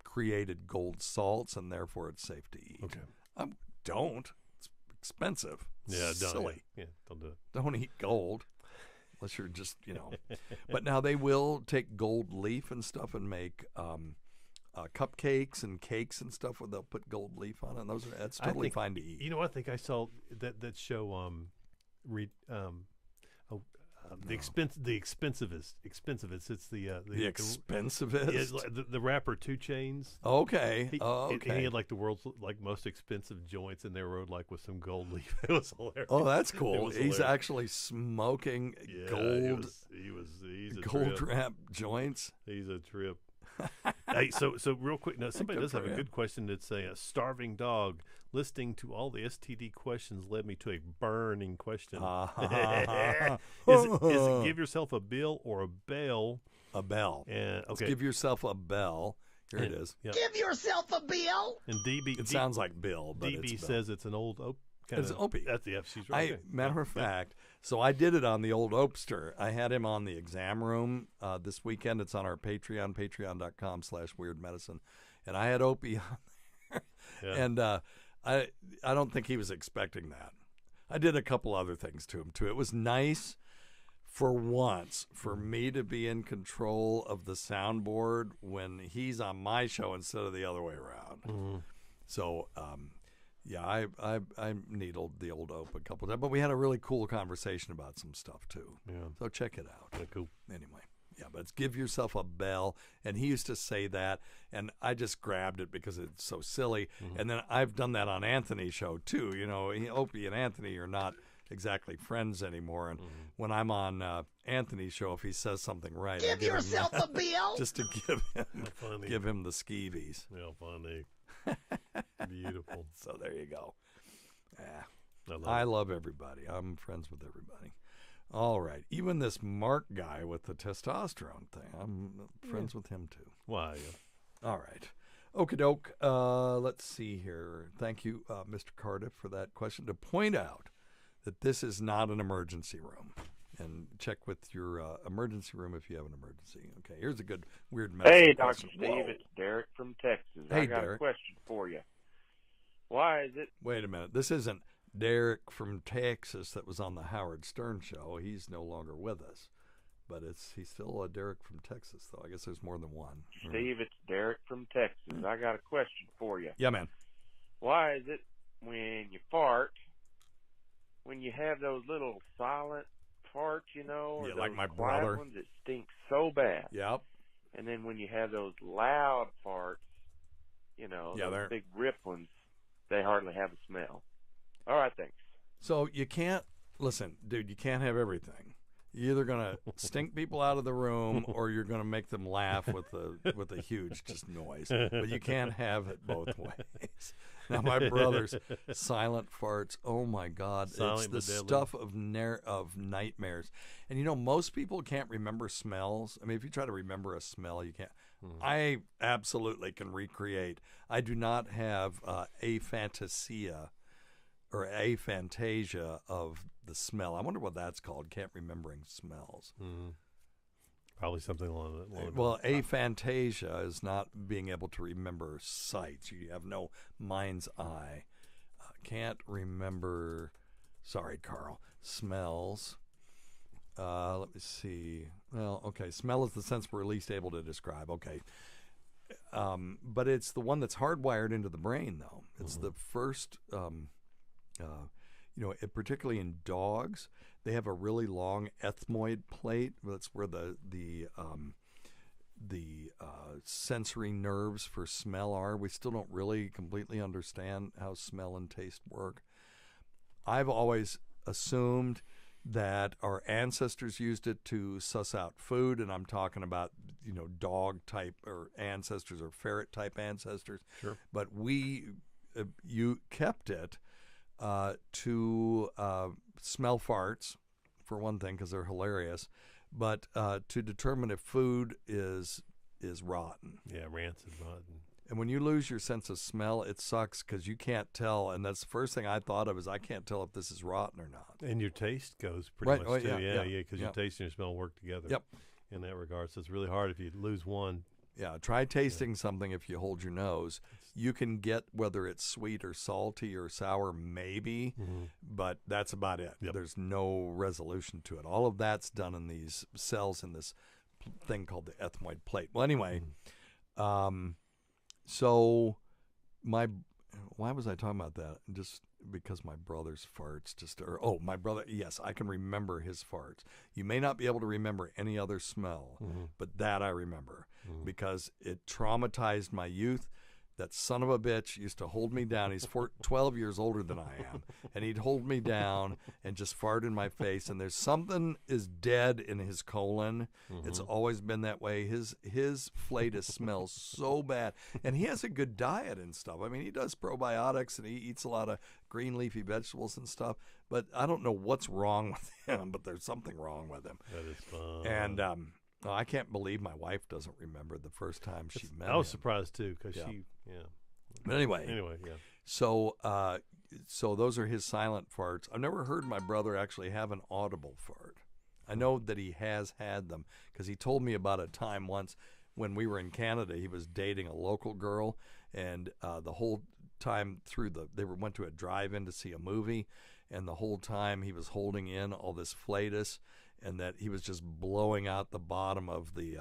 created gold salts, and therefore it's safe to eat. Okay. Don't. It's expensive. Yeah, don't. Silly. Yeah, don't do it. Don't eat gold. Unless you're just, But now they will take gold leaf and stuff and make cupcakes and cakes and stuff where they'll put gold leaf on it. And that's totally fine to eat. I think I saw that show. The expensivest. It's the expensivest. The rapper 2 Chainz. Okay. And he had like the world's most expensive joints, and they rode like with some gold leaf. It was hilarious. Oh, that's cool. He's actually smoking gold. He's a gold wrapped joints. He's a trip. Hey, so real quick, now somebody does have a good question. It's a starving dog. Listening to all the STD questions led me to a burning question. Is it give yourself a bill or a bell? A bell. And Let's give yourself a bell. Here it is. Yep. Give yourself a bill. And DB. It sounds like Bill, but DB says it's an old it's Opie. That's she's right. Matter of fact, so I did it on the old Opester. I had him on the exam room this weekend. It's on our Patreon, patreon.com/weirdmedicine. And I had Opie on there. Yeah. And I don't think he was expecting that. I did a couple other things to him, too. It was nice for once for me to be in control of the soundboard when he's on my show instead of the other way around. Mm-hmm. So, yeah, I needled the old Ope a couple of times, but we had a really cool conversation about some stuff too. Yeah. So check it out. Yeah, cool. Anyway, yeah, but it's give yourself a bell, and he used to say that, and I just grabbed it because it's so silly. Mm-hmm. And then I've done that on Anthony's show too. Opie and Anthony are not exactly friends anymore, and when I'm on Anthony's show, if he says something right, give yourself a bell, just to give him the skeevies. Yeah, funny. Beautiful. So there you go. Yeah. I love everybody. I'm friends with everybody. All right. Even this Mark guy with the testosterone thing, I'm friends with him too. Why? Yeah. All right. Okie doke. Let's see here. Thank you, Mr. Cardiff, for that question. To point out that this is not an emergency room. And check with your emergency room if you have an emergency. Okay, here's a good weird message. Hey, Dr. Steve, it's Derek from Texas. Hey, I got Derek. a question for you. Why is it... Wait a minute. This isn't Derek from Texas that was on the Howard Stern show. He's no longer with us. But he's still a Derek from Texas, though. I guess there's more than one. Steve, it's Derek from Texas. I got a question for you. Yeah, man. Why is it when you fart, when you have those little silent farts, or like my those brother, ones that stink so bad. Yep. And then when you have those loud farts, those big rip ones, they hardly have a smell. All right, thanks. So you can't listen, dude. You can't have everything. You're either going to stink people out of the room or you're going to make them laugh with a huge just noise. But you can't have it both ways. Now, my brother's silent farts, oh, my God. Silent it's the but deadly. stuff of nightmares. And, most people can't remember smells. I mean, if you try to remember a smell, you can't. I absolutely can recreate. I do not have aphantasia or aphantasia of the smell. I wonder what that's called. Can't remembering smells. Probably something along that. Well, aphantasia is not being able to remember sights. You have no mind's eye. Can't remember. Sorry, Carl. Smells. Let me see. Well, okay. Smell is the sense we're least able to describe. Okay. But it's the one that's hardwired into the brain, though. It's the first, particularly in dogs, they have a really long ethmoid plate. That's where the sensory nerves for smell are. We still don't really completely understand how smell and taste work. I've always assumed that our ancestors used it to suss out food, and I'm talking about dog type or ancestors or ferret type ancestors. Sure. But you kept it to smell farts, for one thing, because they're hilarious, but to determine if food is rotten. Yeah, rancid, rotten. And when you lose your sense of smell, it sucks because you can't tell. And that's the first thing I thought of is I can't tell if this is rotten or not. And your taste goes pretty Right. much Oh, too. yeah, Because your taste and your smell work together. Yep. In that regard, so it's really hard if you lose one. Yeah, try tasting something if you hold your nose. You can get whether it's sweet or salty or sour, maybe, but that's about it. Yep. There's no resolution to it. All of that's done in these cells in this thing called the ethmoid plate. Well, anyway, so why was I talking about that? Just because my brother's farts my brother, yes, I can remember his farts. You may not be able to remember any other smell, but that I remember because it traumatized my youth. That son of a bitch used to hold me down. He's 12 years older than I am, and he'd hold me down and just fart in my face. And there's something is dead in his colon. It's always been that way. His flatus smells so bad, and he has a good diet and stuff. I mean, he does probiotics and he eats a lot of green leafy vegetables and stuff. But I don't know what's wrong with him. But there's something wrong with him. That is fun. And I can't believe my wife doesn't remember the first time she met him. I was surprised too because But anyway, yeah. So those are his silent farts. I've never heard my brother actually have an audible fart. I know that he has had them because he told me about a time once when we were in Canada. He was dating a local girl, and the whole time they went to a drive-in to see a movie, and the whole time he was holding in all this flatus, and that he was just blowing out the bottom of the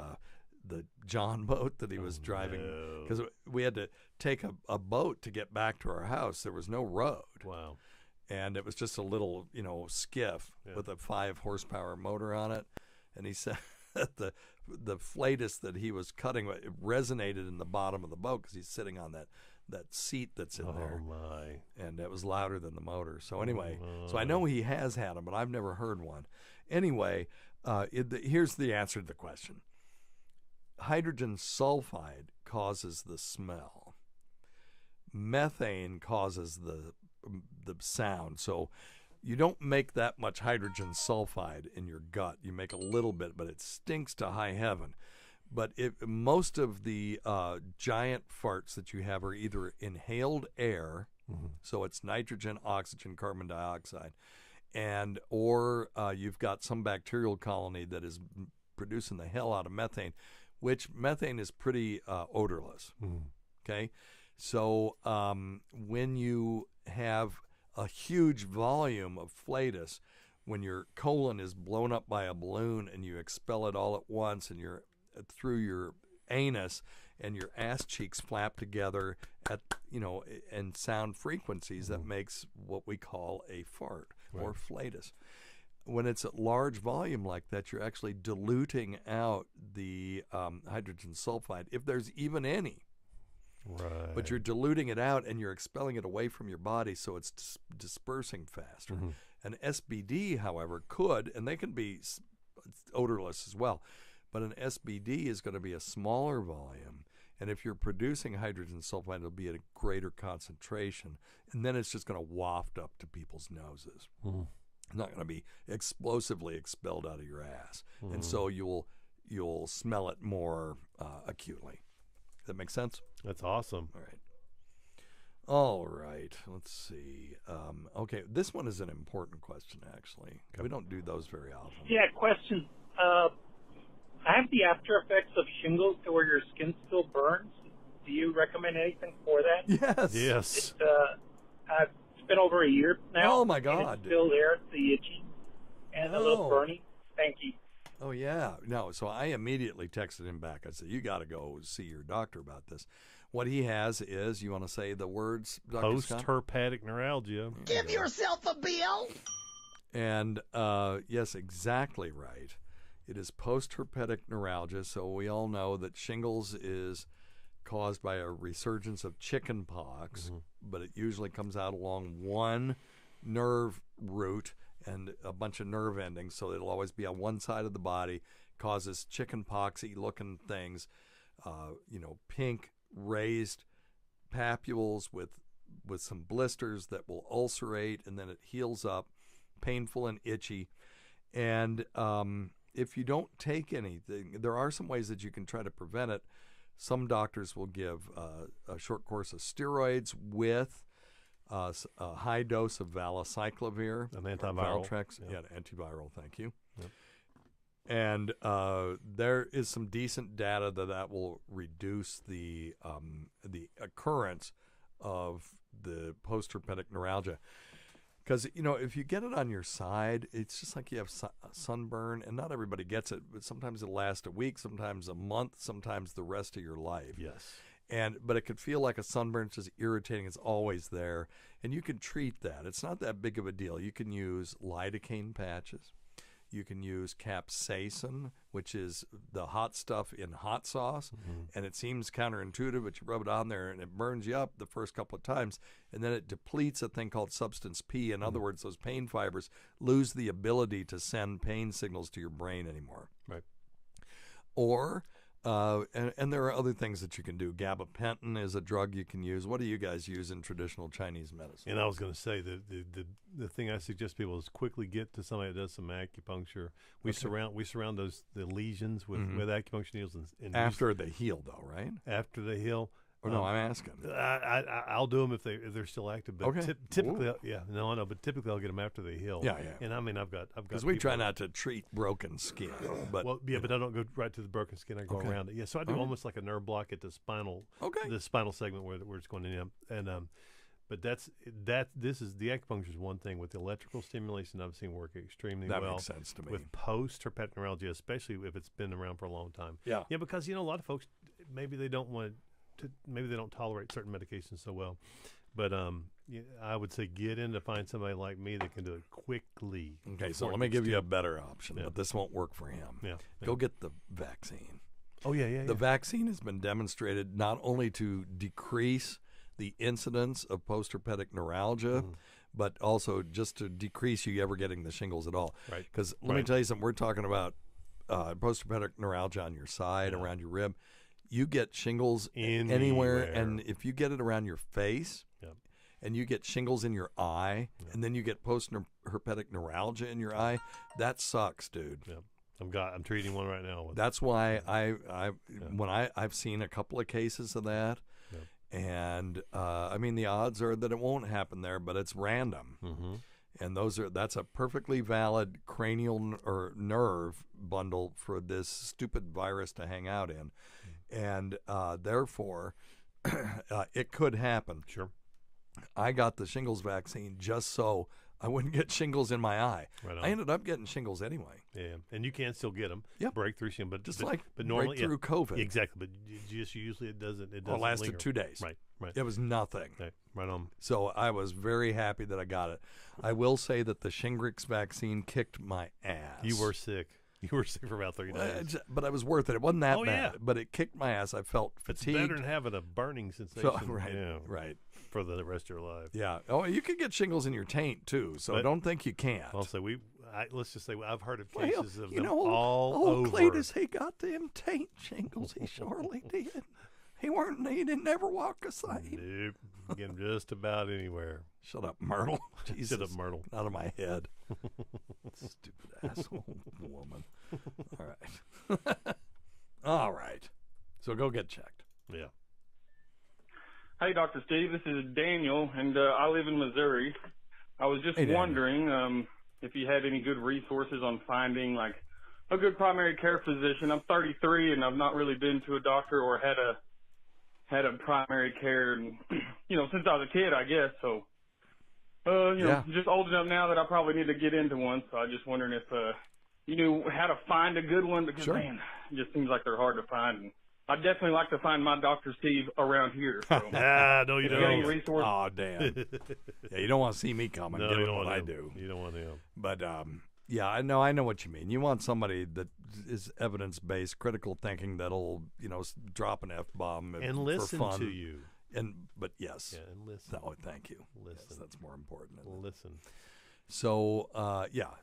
John boat that he was driving, because we had to take a boat to get back to our house. There was no road. Wow. And it was just a little, skiff with a 5 horsepower motor on it. And he said that the flatus that he was cutting, it resonated in the bottom of the boat because he's sitting on that seat that's in there. Oh, my. And it was louder than the motor. So anyway, so I know he has had them, but I've never heard one. Anyway, here's the answer to the question. Hydrogen sulfide causes the smell. Methane causes the sound. So you don't make that much hydrogen sulfide in your gut. You make a little bit, but it stinks to high heaven. But most of the giant farts that you have are either inhaled air, so it's nitrogen, oxygen, carbon dioxide, or you've got some bacterial colony that is producing the hell out of methane, which methane is pretty odorless. Okay, so when you have a huge volume of flatus, when your colon is blown up by a balloon and you expel it all at once, and you're through your anus, and your ass cheeks flap together at and sound frequencies, that makes what we call a fart or flatus. When it's at large volume like that, you're actually diluting out the hydrogen sulfide, if there's even any. Right. But you're diluting it out and you're expelling it away from your body, so it's dispersing faster. An SBD, however, could, and they can be It's odorless as well. But an SBD is going to be a smaller volume. And if you're producing hydrogen sulfide, it'll be at a greater concentration. And then it's just going to waft up to people's noses. It's not going to be explosively expelled out of your ass. And so you'll smell it more acutely. Does that make sense? That's awesome. All right. Let's see. Okay, this one is an important question, actually. We don't do those very often. Yeah, question. I have the after effects of shingles to where your skin still burns. Do you recommend anything for that? Yes. It's been over a year now. Oh, my God. And it's still there, the itching and a little burning. Thank you. Oh, yeah. No, so I immediately texted him back. I said, you got to go see your doctor about this. What he has is, you want to say the words, Dr. Scott? Post-herpetic neuralgia. Give yourself a bill. And, yes, exactly right. It is post-herpetic neuralgia, so we all know that shingles is caused by a resurgence of chicken pox, but it usually comes out along one nerve root and a bunch of nerve endings, so it'll always be on one side of the body, causes chicken poxy looking things, pink raised papules with some blisters that will ulcerate, and then it heals up, painful and itchy. And if you don't take anything, there are some ways that you can try to prevent it. Some doctors will give a short course of steroids with a high dose of valacyclovir, an antiviral. Valtrex, antiviral. Thank you. Yep. And there is some decent data that will reduce the occurrence of the post-herpetic neuralgia. Because, if you get it on your side, it's just like you have sunburn, and not everybody gets it, but sometimes it'll last a week, sometimes a month, sometimes the rest of your life. Yes. But it could feel like a sunburn. It's just irritating. It's always there. And you can treat that. It's not that big of a deal. You can use lidocaine patches. You can use capsaicin, which is the hot stuff in hot sauce. And it seems counterintuitive, but you rub it on there and it burns you up the first couple of times. And then it depletes a thing called substance P. In other words, those pain fibers lose the ability to send pain signals to your brain anymore. Right. Or, and there are other things that you can do. Gabapentin is a drug you can use. What do you guys use in traditional Chinese medicine? And I was going to say, the thing I suggest people is quickly get to somebody that does some acupuncture. We surround the lesions with acupuncture needles. And after they heal, though, right? After they heal. Or no, I'm asking. I'll do them if they're still active. But typically, I know. But typically, I'll get them after they heal. Yeah. And I mean, I've got because we try not to treat broken skin. But but I don't go right to the broken skin. I go around it. Yeah, so I do almost like a nerve block at the spinal. The spinal segment where it's going in. And but this is the acupuncture is one thing. With the electrical stimulation, I've seen work extremely well. That makes sense to me. With post-herpetic neuralgia, especially if it's been around for a long time. Yeah, because a lot of folks maybe they don't want to. Maybe they don't tolerate certain medications so well, but I would say get in to find somebody like me that can do it quickly. Okay, so let me give you a better option, but this won't work for him. Go get the vaccine. Oh yeah. The vaccine has been demonstrated not only to decrease the incidence of post-herpetic neuralgia, but also just to decrease you ever getting the shingles at all. Right. Because let me tell you something. We're talking about post-herpetic neuralgia on your side, around your rib. You get shingles anywhere, and if you get it around your face, and you get shingles in your eye, and then you get post-herpetic neuralgia in your eye, that sucks, dude. Yeah. I'm treating one right now. That's why I've seen a couple of cases of that, and I mean the odds are that it won't happen there, but it's random. And that's a perfectly valid cranial or nerve bundle for this stupid virus to hang out in. And therefore, it could happen. Sure. I got the shingles vaccine just so I wouldn't get shingles in my eye. Right on. I ended up getting shingles anyway. Yeah, and you can still get them. Yeah, breakthrough shingles, but normally breakthrough COVID. Exactly, but just usually it doesn't. It lasted linger. 2 days. Right. It was nothing. Right on. So I was very happy that I got it. I will say that the Shingrix vaccine kicked my ass. You were sick. You were sick for about 3 days. But I was worth it. It wasn't that bad. Yeah. But it kicked my ass. I felt fatigued. It's better than having a burning sensation. Right. For the rest of your life. Yeah. Oh, you could get shingles in your taint too. So don't think you can't. Also, let's just say I've heard of cases of them old all over. Cletus, he got them taint shingles. He surely did. He didn't never walk a sight. Nope. Get him just about anywhere. Shut up, Myrtle. Jesus. Shut up, Myrtle. Out of my head. Stupid asshole woman. All right. All right. So go get checked. Yeah. Hey, Dr. Steve. This is Daniel, and I live in Missouri. I was just wondering if you had any good resources on finding, like, a good primary care physician. I'm 33, and I've not really been to a doctor or had a primary care, and, since I was a kid, I guess. So, just old enough now that I probably need to get into one. So I was just wondering if you knew how to find a good one, because, man, it just seems like they're hard to find. And I'd definitely like to find my Dr. Steve around here. So. No, you don't. Any resources? Oh, damn. Yeah, you don't want to see me coming. No, doing you don't what want I him. do. You don't want him. But, yeah, I know what you mean. You want somebody that is evidence-based, critical thinking that'll, drop an F-bomb and for listen fun. to you. But yes. Yeah, and listen. Oh, thank you. Listen. Yes, that's more important. Listen. So,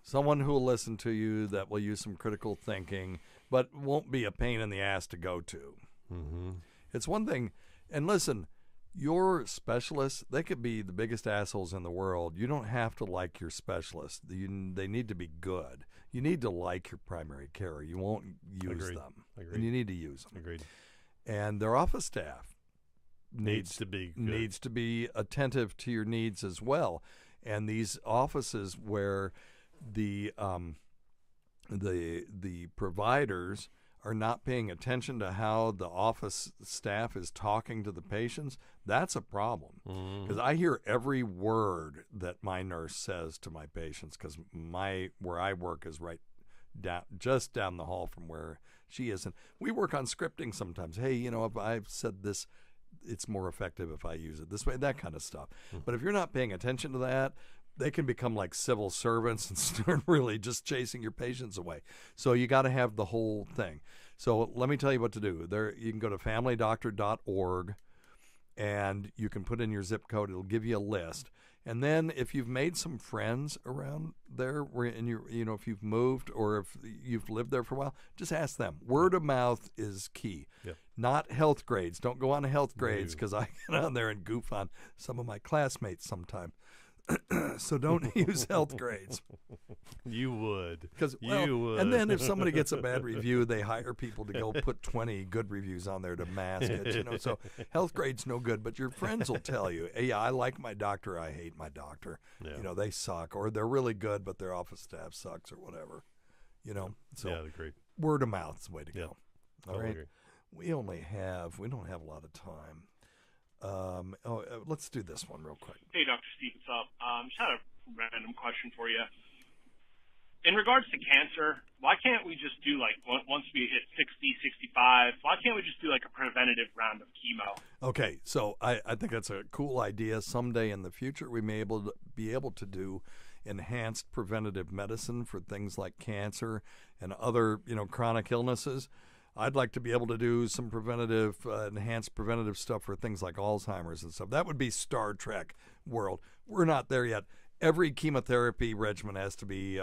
someone who will listen to you, that will use some critical thinking, but won't be a pain in the ass to go to. Mm-hmm. It's one thing, and listen, your specialists, they could be the biggest assholes in the world. You don't have to like your specialist. They need to be good. You need to like your primary care. You won't use them. Agreed. And you need to use them. Agreed. And their office staff needs to be good. Needs to be attentive to your needs as well. And these offices where the providers are not paying attention to how the office staff is talking to the patients, that's a problem. Because I hear every word that my nurse says to my patients, because where I work is just down the hall from where she is. And we work on scripting sometimes. Hey, if I've said this, it's more effective if I use it this way, that kind of stuff. But if you're not paying attention to that, they can become like civil servants and start really just chasing your patients away. So you got to have the whole thing. So let me tell you what to do. There, you can go to familydoctor.org, and you can put in your zip code. It'll give you a list. And then if you've made some friends around there, and if you've moved or if you've lived there for a while, just ask them. Word of mouth is key. Yep. Not health grades. Don't go on to health grades, because I get on there and goof on some of my classmates sometime. So don't use health grades. You would. You would. And then if somebody gets a bad review, they hire people to go put 20 good reviews on there to mask it. So health grades no good, but your friends will tell you, hey, I like my doctor, I hate my doctor. Yeah. They suck, or they're really good, but their office staff sucks, or whatever. So yeah, agreed. Word of mouth is the way to go. All right. Agree. We don't have a lot of time. Let's do this one real quick. Hey, Dr. Steve, what's up? Just had a random question for you. In regards to cancer, why can't we just do, once we hit 60, 65, why can't we just do, a preventative round of chemo? Okay, so I think that's a cool idea. Someday in the future, we may be able to do enhanced preventative medicine for things like cancer and other, chronic illnesses. I'd like to be able to do some enhanced preventative stuff for things like Alzheimer's and stuff. That would be Star Trek world. We're not there yet. Every chemotherapy regimen has to be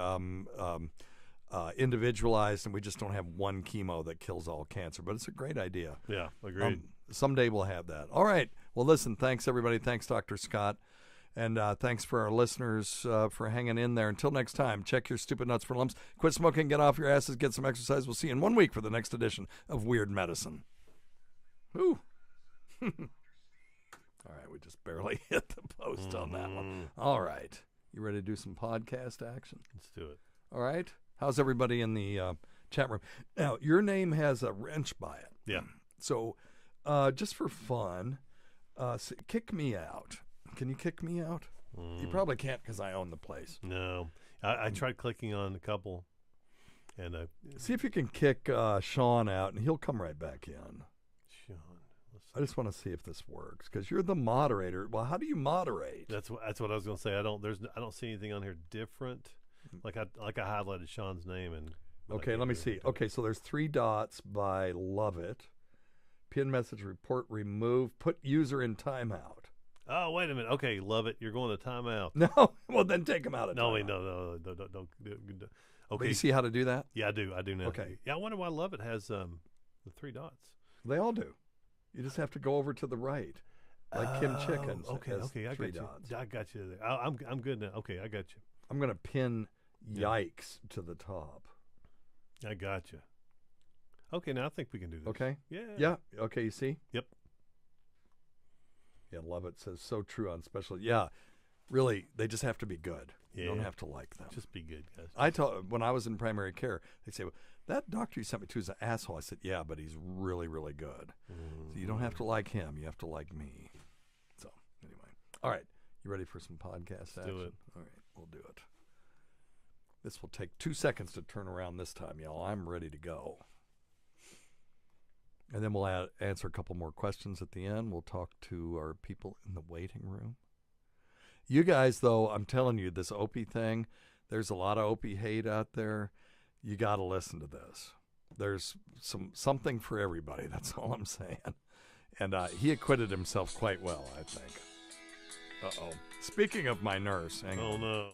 individualized, and we just don't have one chemo that kills all cancer. But it's a great idea. Yeah, agreed. Someday we'll have that. All right. Well, listen, thanks, everybody. Thanks, Dr. Scott. And thanks for our listeners for hanging in there. Until next time, check your stupid nuts for lumps. Quit smoking, get off your asses, get some exercise. We'll see you in 1 week for the next edition of Weird Medicine. Ooh. All right, we just barely hit the post on that one. All right. You ready to do some podcast action? Let's do it. All right. How's everybody in the chat room? Now, your name has a wrench by it. Yeah. So just for fun, kick me out. Can you kick me out? You probably can't, because I own the place. No. I tried clicking on a couple. And see if you can kick Sean out, and he'll come right back in. Sean. I just want to see if this works, because you're the moderator. Well, how do you moderate? That's what I was going to say. I don't see anything on here different. Like I highlighted Sean's name and. Okay, let me see. Okay, so there's 3 dots by Lovett. Pin message, report, remove, put user in timeout. Oh, wait a minute. Okay, love it. You're going to timeout. No, well then take them out of No, timeout. wait, no, don't. Okay. But you see how to do that? Yeah, I do now. Okay. Yeah, I wonder why Love It has the 3 dots. They all do. You just have to go over to the right, like Kim Chickens. Okay, has okay, I 3 got dots. you. I got you there. I'm good now. Okay, I got you. I'm gonna pin yikes to the top. I got you. Okay, now I think we can do this. Okay. Yeah. Yeah. Okay. You see? Yep. Yeah. Love It says so true on special. Yeah. Really, they just have to be good. You don't Yeah. have to like them. Just be good, guys. I told when I was in primary care, they say, well, that doctor you sent me to is an asshole. I said, yeah, but he's really, really good. So you don't have to like him. You have to like me. So anyway, all right. You ready for some podcast action? do it. All right, we'll do it. This will take 2 seconds to turn around this time, y'all. I'm ready to go. And then we'll answer a couple more questions at the end. We'll talk to our people in the waiting room. You guys, though, I'm telling you, this Opie thing, there's a lot of Opie hate out there. You got to listen to this. There's something for everybody. That's all I'm saying. And he acquitted himself quite well, I think. Uh-oh. Speaking of my nurse. Hang on. Oh, no.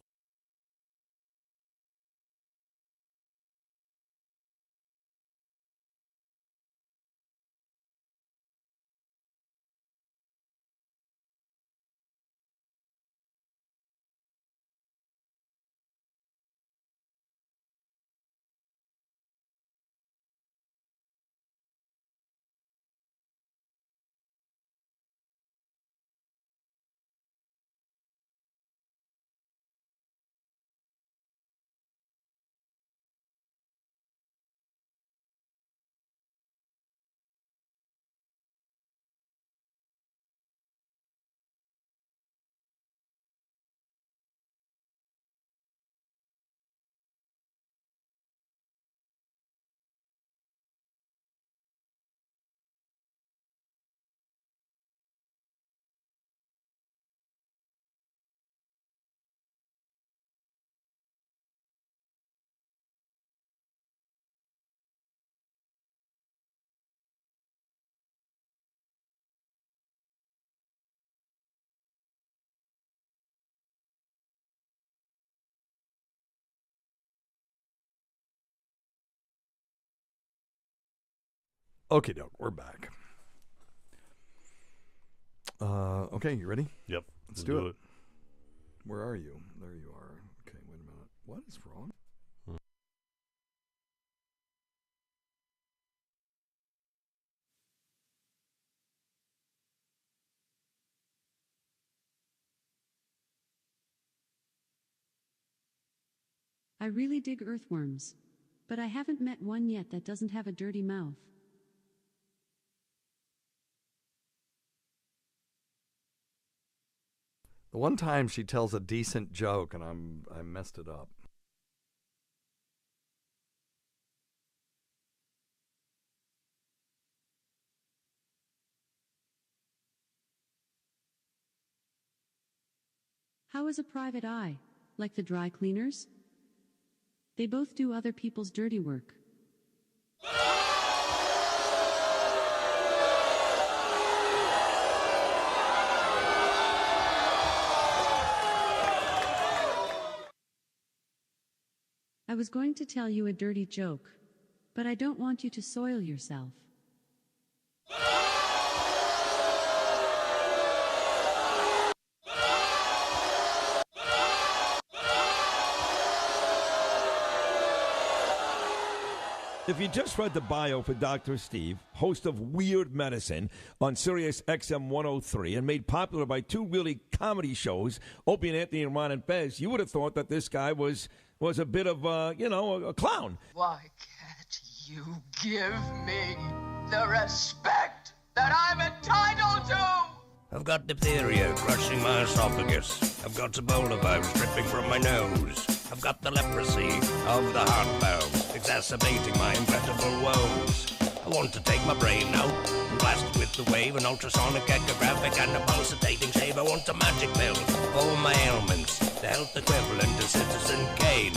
Okie doke, we're back. Okay, you ready? Yep. Let's do it. Where are you? There you are. Okay, wait a minute. What is wrong? I really dig earthworms, but I haven't met one yet that doesn't have a dirty mouth. The one time she tells a decent joke and I messed it up. How is a private eye? Like the dry cleaners? They both do other people's dirty work. I was going to tell you a dirty joke, but I don't want you to soil yourself. If you just read the bio for Dr. Steve, host of Weird Medicine on Sirius XM 103 and made popular by 2 really comedy shows, Opie and Anthony and Ron and Fez, you would have thought that this guy was a bit of, a clown. Why can't you give me the respect that I'm entitled to? I've got diphtheria crushing my esophagus. I've got Ebola virus dripping from my nose. I've got the leprosy of the heart valve, exacerbating my inevitable woes. I want to take my brain out and blast it with the wave, an ultrasonic, echographic, and a pulsating shave. I want a magic pill for all my ailments, the health equivalent to Citizen Kane.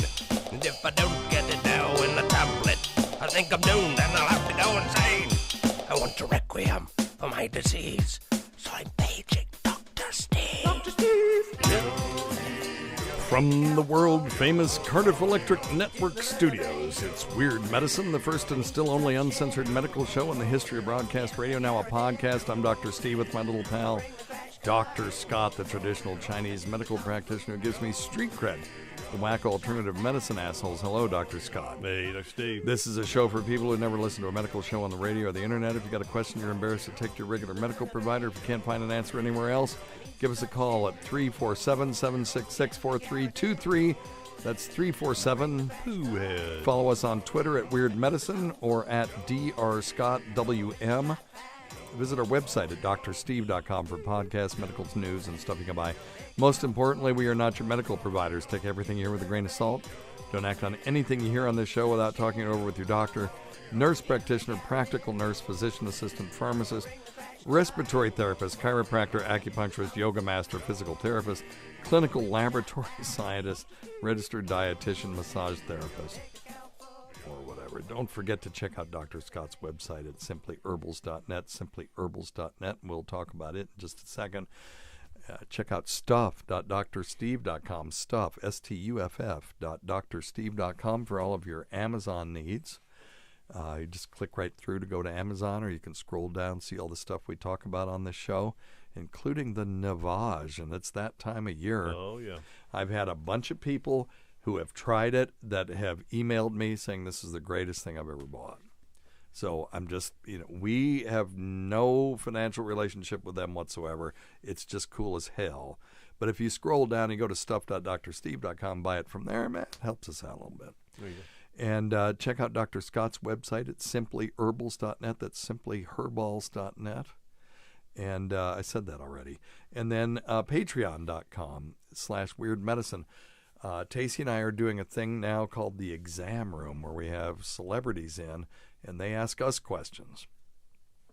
And if I don't get it now in the tablet, I think I'm doomed and I'll have to go insane. I want a requiem for my disease, so I'm paging Dr. Steve. From the world-famous Cardiff Electric Network studios, it's Weird Medicine, the first and still only uncensored medical show in the history of broadcast radio, now a podcast. I'm Dr. Steve with my little pal, Dr. Scott, the traditional Chinese medical practitioner who gives me street cred. The whack alternative medicine assholes. Hello, Dr. Scott. Hey, Dr. Steve. This is a show for people who never listen to a medical show on the radio or the internet. If you got a question you're embarrassed to take to your regular medical provider, if you can't find an answer anywhere else, give us a call at 347-766-4323. That's 347. Follow us on Twitter at Weird Medicine or at DrScottWM. Visit our website at drsteve.com for podcasts, medical news, and stuff you can buy. Most importantly, we are not your medical providers. Take everything you hear with a grain of salt. Don't act on anything you hear on this show without talking it over with your doctor, nurse practitioner, practical nurse, physician assistant, pharmacist, respiratory therapist, chiropractor, acupuncturist, yoga master, physical therapist, clinical laboratory scientist, registered dietitian, massage therapist, or whatever. Don't forget to check out Dr. Scott's website at simplyherbals.net, simplyherbals.net. We'll talk about it in just a second. Check out stuff.drsteve.com, stuff, stuff.drsteve.com for all of your Amazon needs. You just click right through to go to Amazon, or you can scroll down, see all the stuff we talk about on this show, including the Navage, and it's that time of year. Oh, yeah. I've had a bunch of people who have tried it that have emailed me saying this is the greatest thing I've ever bought. So I'm just, we have no financial relationship with them whatsoever. It's just cool as hell. But if you scroll down and go to stuff.drsteve.com, buy it from there, man, it helps us out a little bit. There you go. And check out Dr. Scott's website at simplyherbals.net. That's simplyherballs.net. And I said that already. And then patreon.com/weirdmedicine. Tacey and I are doing a thing now called the Exam Room, where we have celebrities in, and they ask us questions.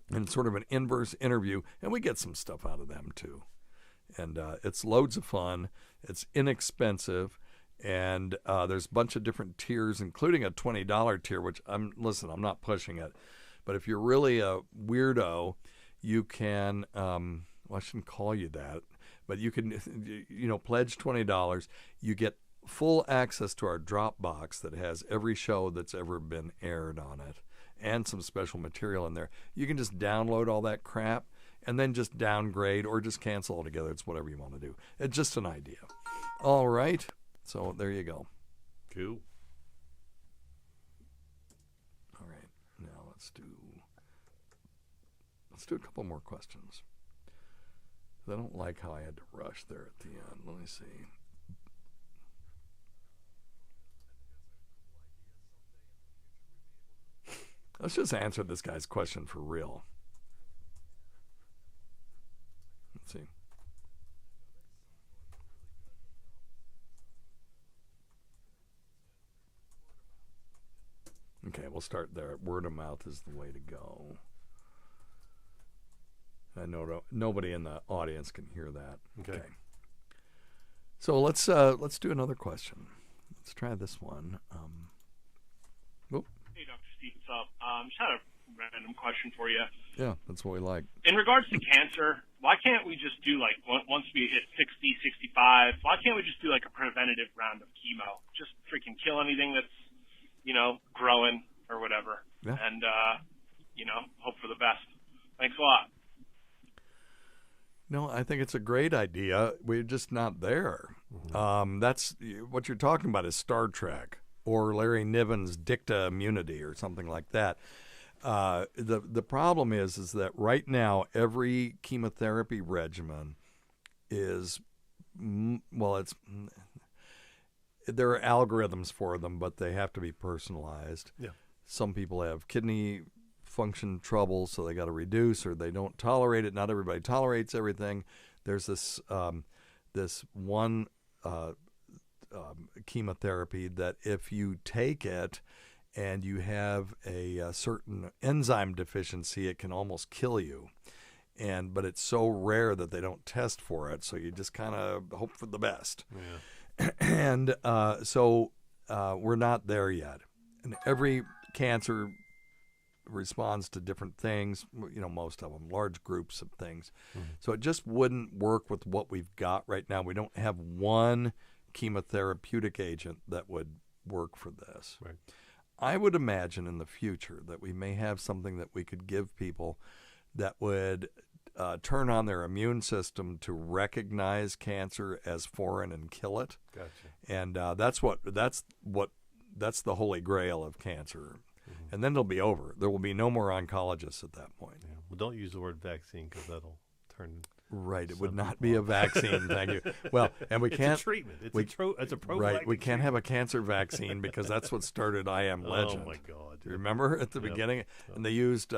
And it's sort of an inverse interview, and we get some stuff out of them, too. And it's loads of fun. It's inexpensive. And there's a bunch of different tiers, including a $20 tier, which I'm not pushing it. But if you're really a weirdo, you can, I shouldn't call you that, but you can, pledge $20. You get full access to our Dropbox that has every show that's ever been aired on it and some special material in there. You can just download all that crap and then just downgrade or just cancel altogether. It's whatever you want to do. It's just an idea. All right. So there you go. Cool. All right. Now let's do a couple more questions. I don't like how I had to rush there at the end. Let me see. Let's just answer this guy's question for real. Let's see. Okay, we'll start there. Word of mouth is the way to go. I know nobody in the audience can hear that. Okay. So let's do another question. Let's try this one. Hey, Dr. Steve, what's up? Just had a random question for you. Yeah, that's what we like. In regards to cancer, why can't we just do, once we hit 60, 65, why can't we just do, a preventative round of chemo? Just freaking kill anything that's, growing or whatever. Yeah. And, hope for the best. Thanks a lot. No, I think it's a great idea. We're just not there. Mm-hmm. That's what you're talking about is Star Trek or Larry Niven's dicta immunity or something like that. The problem is that right now every chemotherapy regimen is there are algorithms for them, but they have to be personalized. Yeah. Some people have kidney function trouble, so they got to reduce, or they don't tolerate it. Not everybody tolerates everything. There's this one chemotherapy that if you take it and you have a certain enzyme deficiency, it can almost kill you. But it's so rare that they don't test for it, so you just kind of hope for the best. Yeah. And so we're not there yet. And every cancer responds to different things, most of them, large groups of things. So it just wouldn't work with what we've got right now. We don't have one chemotherapeutic agent that would work for this. Right. I would imagine in the future that we may have something that we could give people that would turn on their immune system to recognize cancer as foreign and kill it. Gotcha. And that's the holy grail of cancer. And then it'll be over. There will be no more oncologists at that point. Yeah. Well, don't use the word vaccine because that'll turn. Right. It would not be a vaccine. Thank you. Well, and we can't. It's a treatment. It's a prophylactic. Right. We can't have a cancer vaccine because that's what started I Am Legend. Oh my God! Remember at the beginning, and they used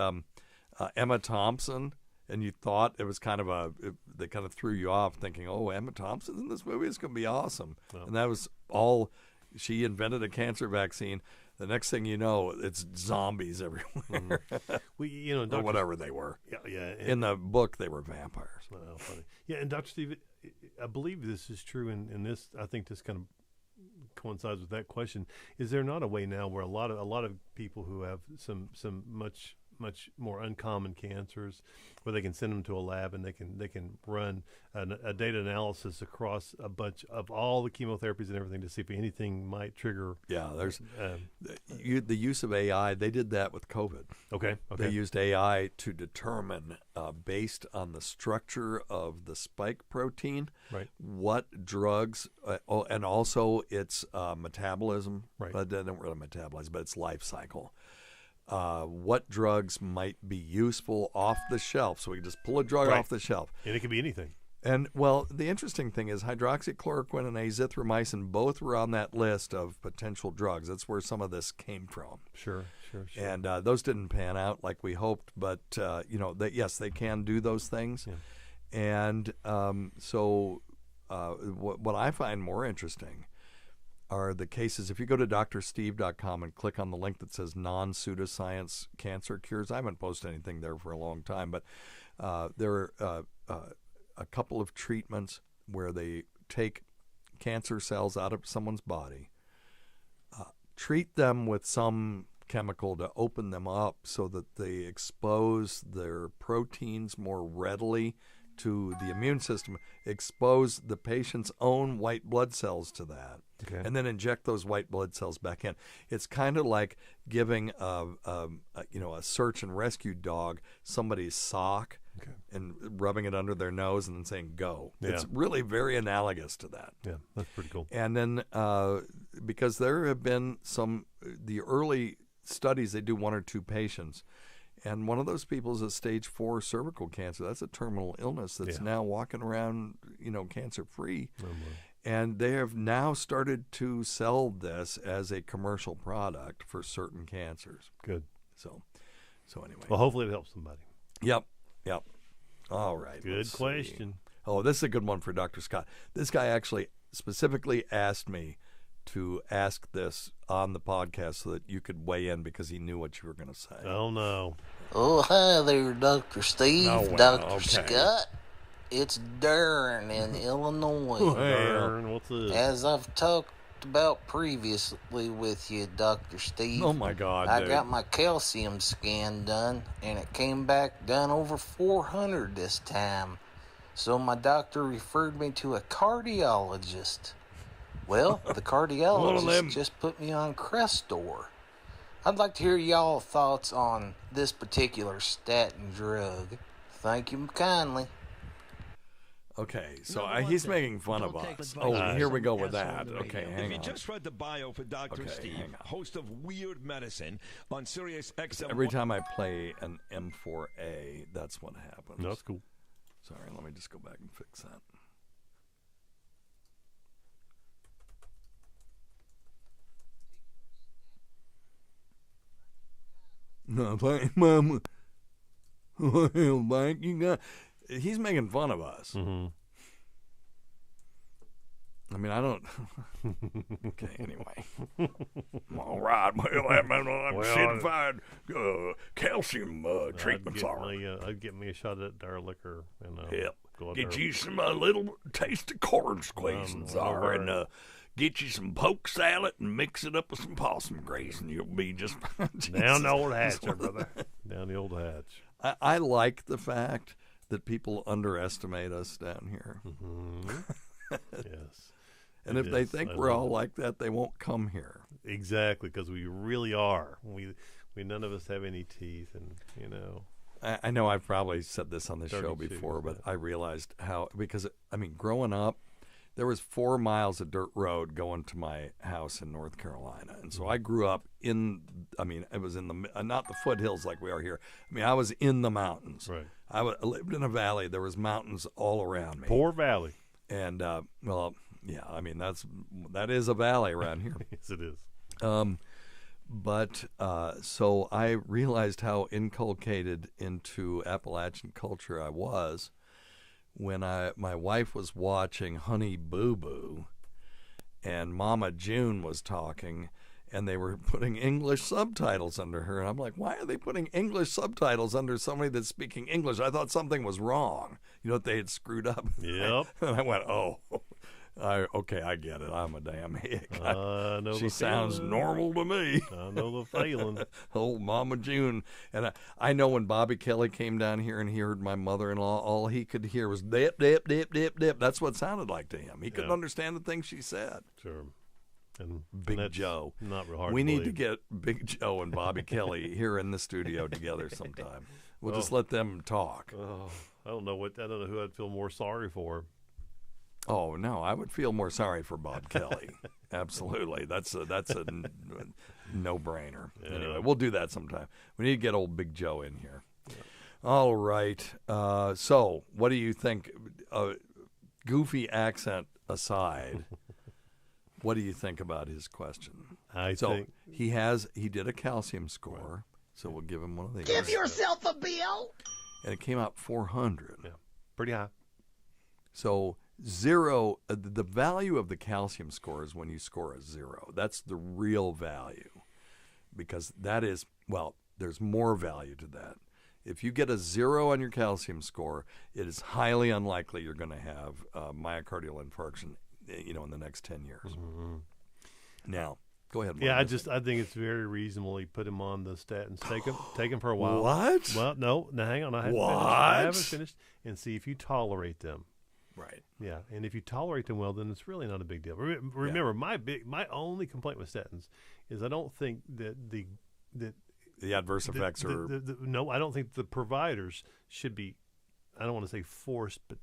Emma Thompson. And you thought it was kind of they kind of threw you off thinking, oh, Emma Thompson's in this movie, it's going to be awesome. Well, and that was all, she invented a cancer vaccine. The next thing you know, it's zombies everywhere. Well, or whatever they were. Yeah. In the book, they were vampires. Well, funny. Yeah, and Dr. Steve, I believe this is true, and this, I think this kind of coincides with that question. Is there not a way now where a lot of people who have some much more uncommon cancers, where they can send them to a lab and they can run a data analysis across a bunch of all the chemotherapies and everything to see if anything might trigger? Yeah, there's the use of AI. They did that with COVID. Okay. They used AI to determine, based on the structure of the spike protein, right, what drugs, and also its metabolism. Right. They don't really metabolize, but its life cycle. What drugs might be useful off the shelf. So we can just pull a drug off the shelf. And it could be anything. And, well, the interesting thing is hydroxychloroquine and azithromycin both were on that list of potential drugs. That's where some of this came from. Sure. And those didn't pan out like we hoped. But, yes, they can do those things. Yeah. And so what I find more interesting are the cases. If you go to drsteve.com and click on the link that says non-pseudoscience cancer cures, I haven't posted anything there for a long time, but there are a couple of treatments where they take cancer cells out of someone's body, treat them with some chemical to open them up so that they expose their proteins more readily to the immune system, expose the patient's own white blood cells to that, and then inject those white blood cells back in. It's kind of like giving a search and rescue dog somebody's sock and rubbing it under their nose and then saying go. Yeah. It's really very analogous to that. Yeah, that's pretty cool. And then because there have been the early studies, they do 1 or 2 patients. And one of those people is a stage 4 cervical cancer. That's a terminal illness that's now walking around, cancer-free. Oh, and they have now started to sell this as a commercial product for certain cancers. Good. So anyway. Well, hopefully it helps somebody. Yep. All right. Good question. Oh, this is a good one for Dr. Scott. This guy actually specifically asked me to ask this on the podcast so that you could weigh in because he knew what you were going to say. Oh, no. Oh, hi there, Dr. Steve, Oh, wow. Dr. Okay. Scott. It's Darren in Illinois. Hey, Darren, what's up? As I've talked about previously with you, Dr. Steve. Oh, my God, I dude. got my calcium scan done, and it came back done over 400 this time. So my doctor referred me to a cardiologist. Well, the cardiologist just put me on Crestor. I'd like to hear y'all thoughts on this particular statin drug. Thank you kindly. Okay, so he's making fun of us. Oh, here we go with that. Okay, hang If you on. just read the bio for Dr. Okay, Steve, hang on. host of Weird Medicine on Sirius XM. Every time I play an M4A, that's what happens. No, that's cool. Sorry, let me just go back and fix that. No, thank Mama. Well, thank you, God. He's making fun of us. Mm-hmm. I mean, I don't. Okay, anyway. All right. Well, I'm certified calcium treatments are. I'd get me a shot of that Dar liquor. And, Yep. go out Get there. you some little taste of corn squeezins are and Get you some poke salad and mix it up with some possum grease, and you'll be just down the old hatch, there, brother. Down the old hatch. I like the fact that people underestimate us down here. Yes. And if they think we're all like that, they won't come here. Exactly, because we really are. We none of us have any teeth, and you know. I know I've probably said this on the show before, but I realized how, because I mean, growing up, there was 4 miles of dirt road going to my house in North Carolina. And so I grew up it was in the, not the foothills like we are here. I mean, I was in the mountains. Right. I lived in a valley. There was mountains all around me. Poor valley. And, well, yeah, I mean, that is a valley around here. Yes, it is. So I realized how inculcated into Appalachian culture I was when my wife was watching Honey Boo Boo and Mama June was talking, and they were putting English subtitles under her. And I'm like, why are they putting English subtitles under somebody that's speaking English? I thought something was wrong. You know what they had screwed up? Yep. And I went, okay, I get it. I'm a damn hick. She sounds normal to me. I know the feeling. Old Mama June. And I know when Bobby Kelly came down here and he heard my mother-in-law, all he could hear was dip, dip, dip, dip, dip. That's what it sounded like to him. He couldn't understand the things she said. Sure. And Big Joe. Not real hard We to need to believe. get Big Joe and Bobby Kelly here in the studio together sometime. We'll just let them talk. Oh, I don't know who I'd feel more sorry for. Oh no, I would feel more sorry for Bob Kelly. Absolutely, that's a no-brainer. Yeah. Anyway, we'll do that sometime. We need to get old Big Joe in here. Yeah. All right. So, what do you think? Goofy accent aside, what do you think about his question? I think he did a calcium score, so we'll give him one of these. Give yourself a bill. And it came out 400. Yeah, pretty high. So 0, the value of the calcium score is when you score a 0. That's the real value, because that is, well, there's more value to that. If you get a 0 on your calcium score, it is highly unlikely you're going to have myocardial infarction, in the next 10 years. Mm-hmm. Now, go ahead. Yeah, I think it's very reasonable. Put him on the statins. Take him for a while. What? Well, no, hang on. I haven't finished. And see if you tolerate them. Right. Yeah, and if you tolerate them well, then it's really not a big deal. Remember, my only complaint with statins is I don't think that the adverse effects are no. I don't think the providers should be. I don't want to say forced, but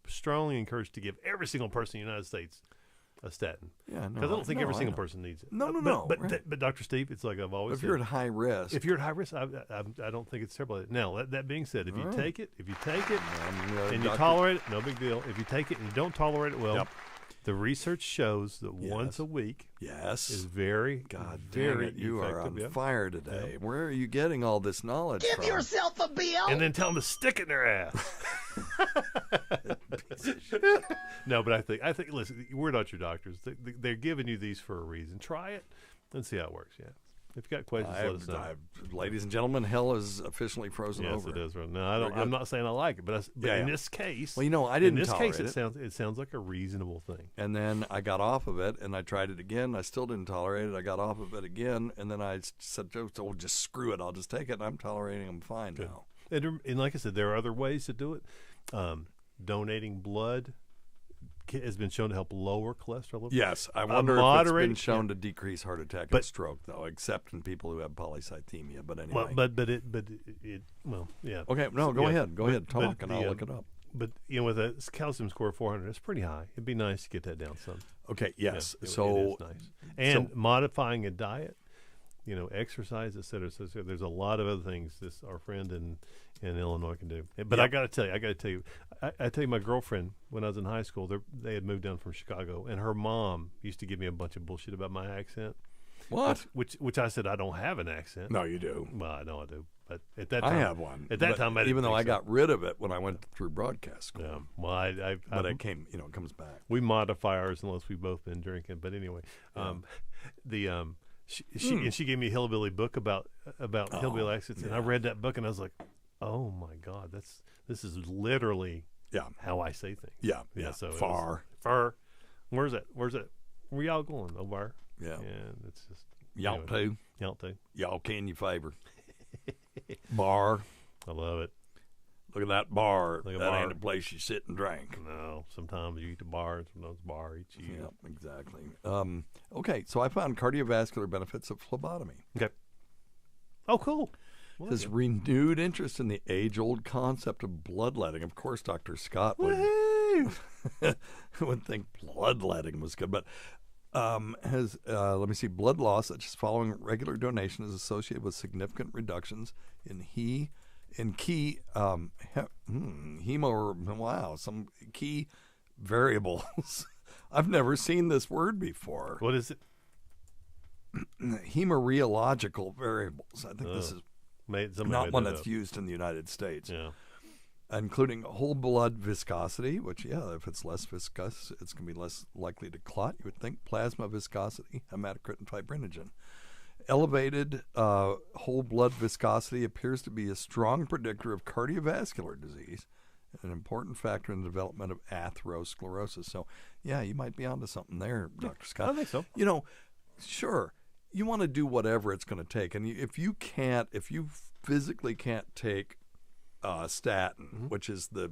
strongly encouraged to give every single person in the United States a statin. Yeah, no, because I don't think every single person needs it. No. But Dr. Steve, it's like I've always if said. You're at high risk. If you're at high risk, I don't think it's terrible. Now that being said, if you take it and you tolerate it, no big deal. If you take it and you don't tolerate it well, the research shows that once a week, is very very effective. You are on Yep. fire today. Yep. Where are you getting all this knowledge Give from? yourself a bill. And then tell them to stick it in their ass. No, but I think. Listen, we're not your doctors. They're giving you these for a reason. Try it and see how it works. Yeah. If you got questions, let us know. Ladies and gentlemen, hell is officially frozen over. Yes, it is. No, I'm not saying I like it, but in this case, well, I didn't. In this case, tolerate it sounds like a reasonable thing. And then I got off of it, and I tried it again. I still didn't tolerate it. I got off of it again, and then I said, "Oh, just screw it. I'll just take it." And I'm tolerating them fine now. And like I said, there are other ways to do it. Donating blood has been shown to help lower cholesterol levels. Yes, I wonder if it's been shown to decrease heart attack and stroke, though, except in people who have polycythemia. But anyway, well, yeah. Okay, no, go ahead, talk, and I'll look it up. But with a calcium score of 400, it's pretty high. It'd be nice to get that down some. Okay, yes. Yeah, so it is nice. And modifying a diet, exercise, et cetera. So there's a lot of other things our friend in Illinois can do. But I got to tell you, I tell you, my girlfriend, when I was in high school, they had moved down from Chicago, and her mom used to give me a bunch of bullshit about my accent. What? Which I said I don't have an accent. No, you do. Well, I know I do. But at that time, I have one. At that time, even though I got rid of it when I went through broadcast school. Yeah. Well, but it came, it comes back. We modify ours unless we've both been drinking. But anyway, she gave me a hillbilly book about hillbilly accents, and I read that book and I was like, oh my God, this is literally how I say things. Yeah. So far. Where's that Where y'all going? Over? Yeah. Yeah, it's just Y'all too. Y'all too. Y'all can you favor. Bar. I love it. Look at that bar. Look at that bar. ain't a place you sit and drink. No, sometimes you eat the bar, and sometimes the bar eats you. Yeah, exactly. Okay, so I found cardiovascular benefits of phlebotomy. Okay. Oh, cool. Well, His renewed interest in the age-old concept of bloodletting. Of course, Dr. Scott would think bloodletting was good, but has let me see, blood loss such as following regular donation is associated with significant reductions in some key variables. I've never seen this word before. What is it? Hemorrheological variables. I think this is not one that's up. used in the United States. Yeah. Including whole blood viscosity, which, if it's less viscous, it's going to be less likely to clot. You would think plasma viscosity, hematocrit, and fibrinogen. Elevated whole blood viscosity appears to be a strong predictor of cardiovascular disease, an important factor in the development of atherosclerosis. So, you might be onto something there, Dr. Scott. I think so. Sure, you want to do whatever it's going to take. And if you physically can't take statin, which is the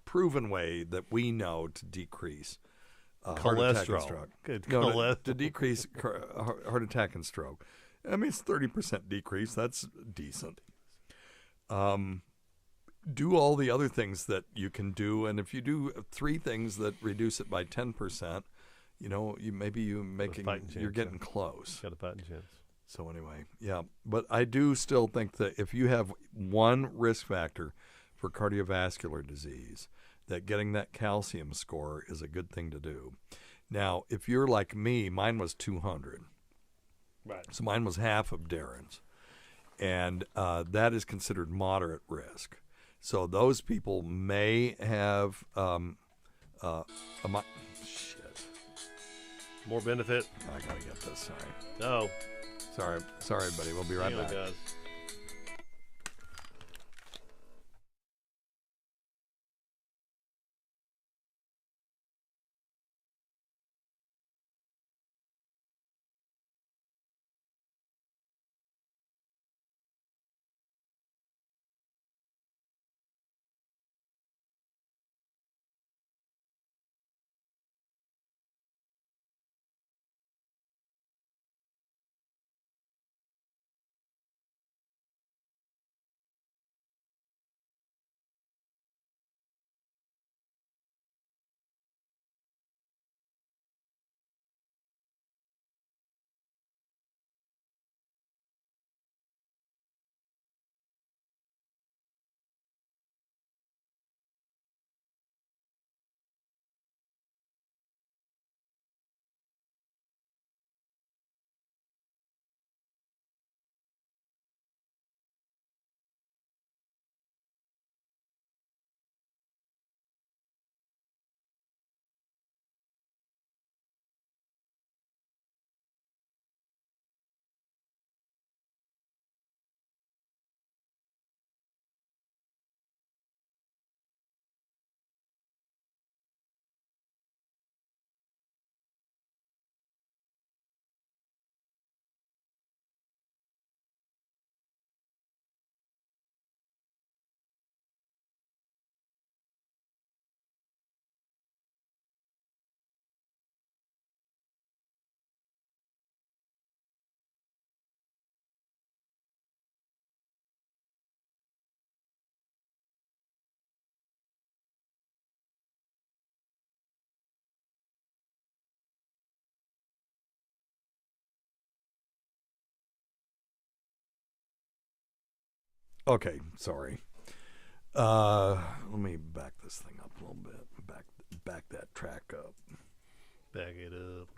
proven way that we know to decrease heart attack and stroke. To decrease heart attack and stroke. I mean, it's 30% decrease. That's decent. Do all the other things that you can do, and if you do 3 things that reduce it by 10%, you're getting close. Got a fighting chance. So anyway, but I do still think that if you have one risk factor for cardiovascular disease, that getting that calcium score is a good thing to do. Now, if you're like me, mine was 200. Right. So mine was half of Darren's, and that is considered moderate risk. So those people may have shit. More benefit. I gotta get this. Sorry. No. Sorry, everybody. We'll be right back. Guys. Okay, sorry. Let me back this thing up a little bit. Back that track up. Back it up.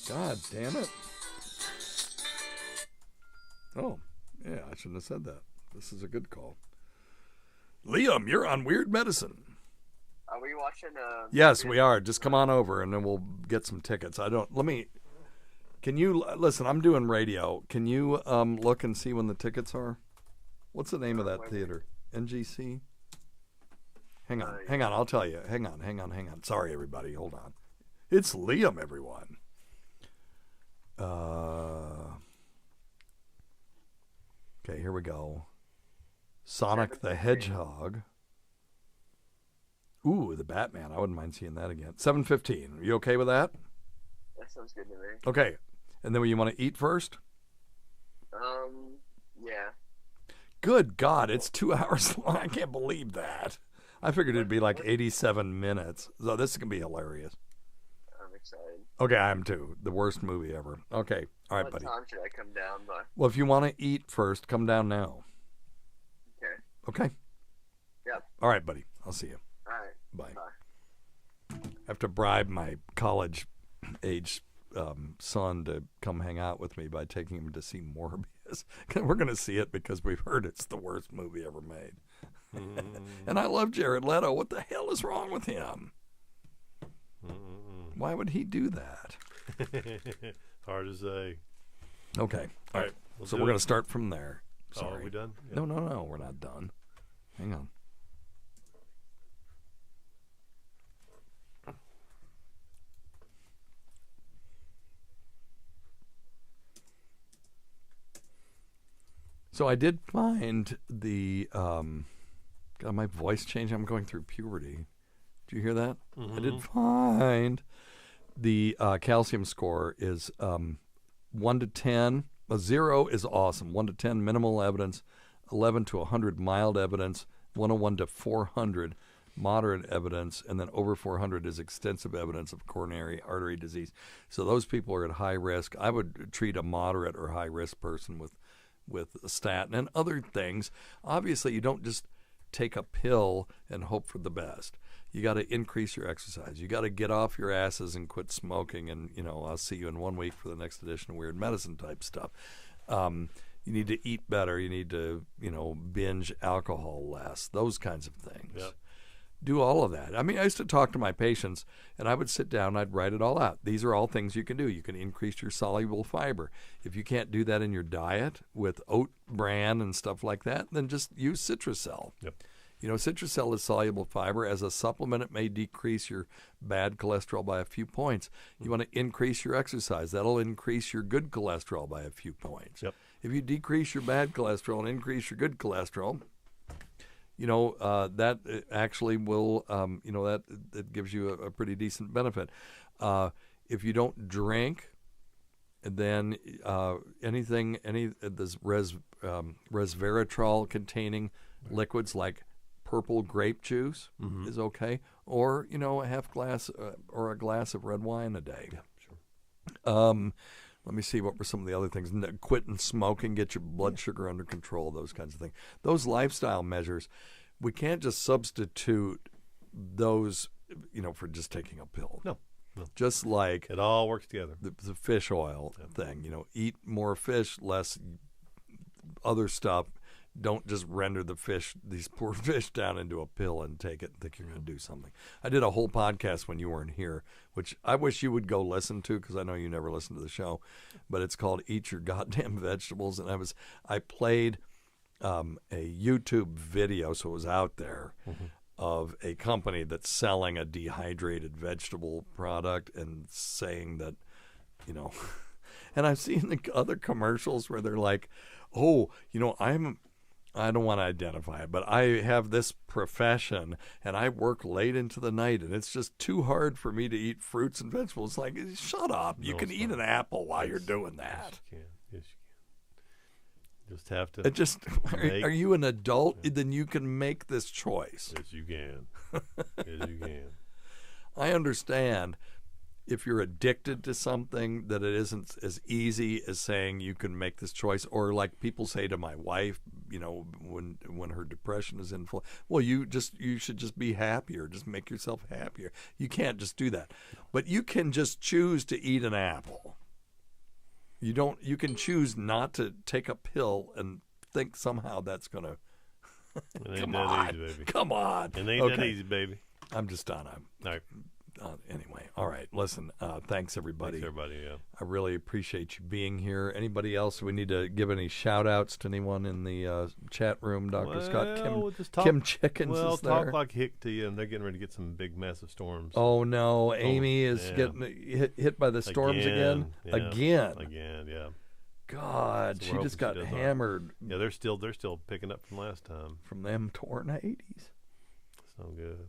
God damn it. Oh, yeah, I shouldn't have said that. This is a good call. Liam, you're on Weird Medicine. Are we watching? Yes, we are. Just come on over, and then we'll get some tickets. Can you listen? I'm doing radio. Can you look and see when the tickets are? What's the name of that theater? NGC? Hang on. I'll tell you. Hang on. Sorry, everybody. Hold on. It's Liam, everyone. Okay, here we go. Sonic the Hedgehog. Ooh, the Batman. I wouldn't mind seeing that again. 7:15. Are you okay with that? That sounds good to me. Okay. And then you want to eat first? Yeah. Good God, it's 2 hours long. I can't believe that. I figured it'd be like 87 minutes. So this is going to be hilarious. I'm excited. Okay, I am too. The worst movie ever. Okay. All right, buddy. What time should I come down by? Well, if you want to eat first, come down now. Okay. Okay? Yep. All right, buddy. I'll see you. All right. Bye. I have to bribe my college-age son to come hang out with me by taking him to see Morbius. We're going to see it because we've heard it's the worst movie ever made. And I love Jared Leto. What the hell is wrong with him? Why would he do that? Hard to say. Okay. All right. So we're going to start from there. Sorry. Oh, are we done? Yeah. No. We're not done. Hang on. So I did find the God, my voice changed. I'm going through puberty. Did you hear that? I did find the calcium score is 1 to 10. A 0 is awesome. 1 to 10, minimal evidence. 11 to 100, mild evidence. 101 to 400, moderate evidence. And then over 400 is extensive evidence of coronary artery disease. So those people are at high risk. I would treat a moderate or high risk person with a statin and other things. Obviously, you don't just take a pill and hope for the best. You got to increase your exercise. You got to get off your asses and quit smoking. And, I'll see you in 1 week for the next edition of Weird Medicine type stuff. You need to eat better. You need to, binge alcohol less, those kinds of things. Yep. Do all of that. I mean, I used to talk to my patients, and I would sit down and I'd write it all out. These are all things you can do. You can increase your soluble fiber. If you can't do that in your diet with oat bran and stuff like that, then just use Citracel. Yep. Citracel is soluble fiber. As a supplement, it may decrease your bad cholesterol by a few points. You want to increase your exercise. That'll increase your good cholesterol by a few points. Yep. If you decrease your bad cholesterol and increase your good cholesterol, that actually will, that gives you a pretty decent benefit. If you don't drink, then this resveratrol containing liquids like purple grape juice is okay, or a half glass or a glass of red wine a day. Yeah, sure. Let me see, what were some of the other things? Quitting smoking, get your blood sugar under control, those kinds of things. Those lifestyle measures, we can't just substitute those, for just taking a pill. No. Just like it all works together. The fish oil thing, eat more fish, less other stuff. Don't just render these poor fish down into a pill and take it and think you're going to do something. I did a whole podcast when you weren't here, which I wish you would go listen to because I know you never listen to the show, but it's called Eat Your Goddamn Vegetables. And I played a YouTube video, so it was out there, of a company that's selling a dehydrated vegetable product and saying that, and I've seen the other commercials where they're like, oh, I don't want to identify it, but I have this profession and I work late into the night and it's just too hard for me to eat fruits and vegetables. Like, shut up. You can eat an apple while you're doing that. Yes, you can. Just have to. Are you an adult? Then you can make this choice. Yes, you can. Yes, you can. I understand if you're addicted to something that it isn't as easy as saying you can make this choice, or like people say to my wife, when her depression is in full, well, you should just be happier, just make yourself happier. You can't just do that, but you can just choose to eat an apple. You can choose not to take a pill and think somehow that's gonna. It ain't that easy, baby. Come on. It ain't that easy, baby. I'm just done. All right. Anyway, all right. Listen, thanks everybody. Thanks, everybody. Yeah, I really appreciate you being here. Anybody else? We need to give any shout outs to anyone in the chat room. Dr. Scott, Kim Chickens is there. Talk like hick to you, and they're getting ready to get some big, massive storms. Oh no, Amy is getting hit by the storms again. Again, yeah. God, So she just got hammered. Yeah, they're still picking up from last time. From them tornadoes. So good.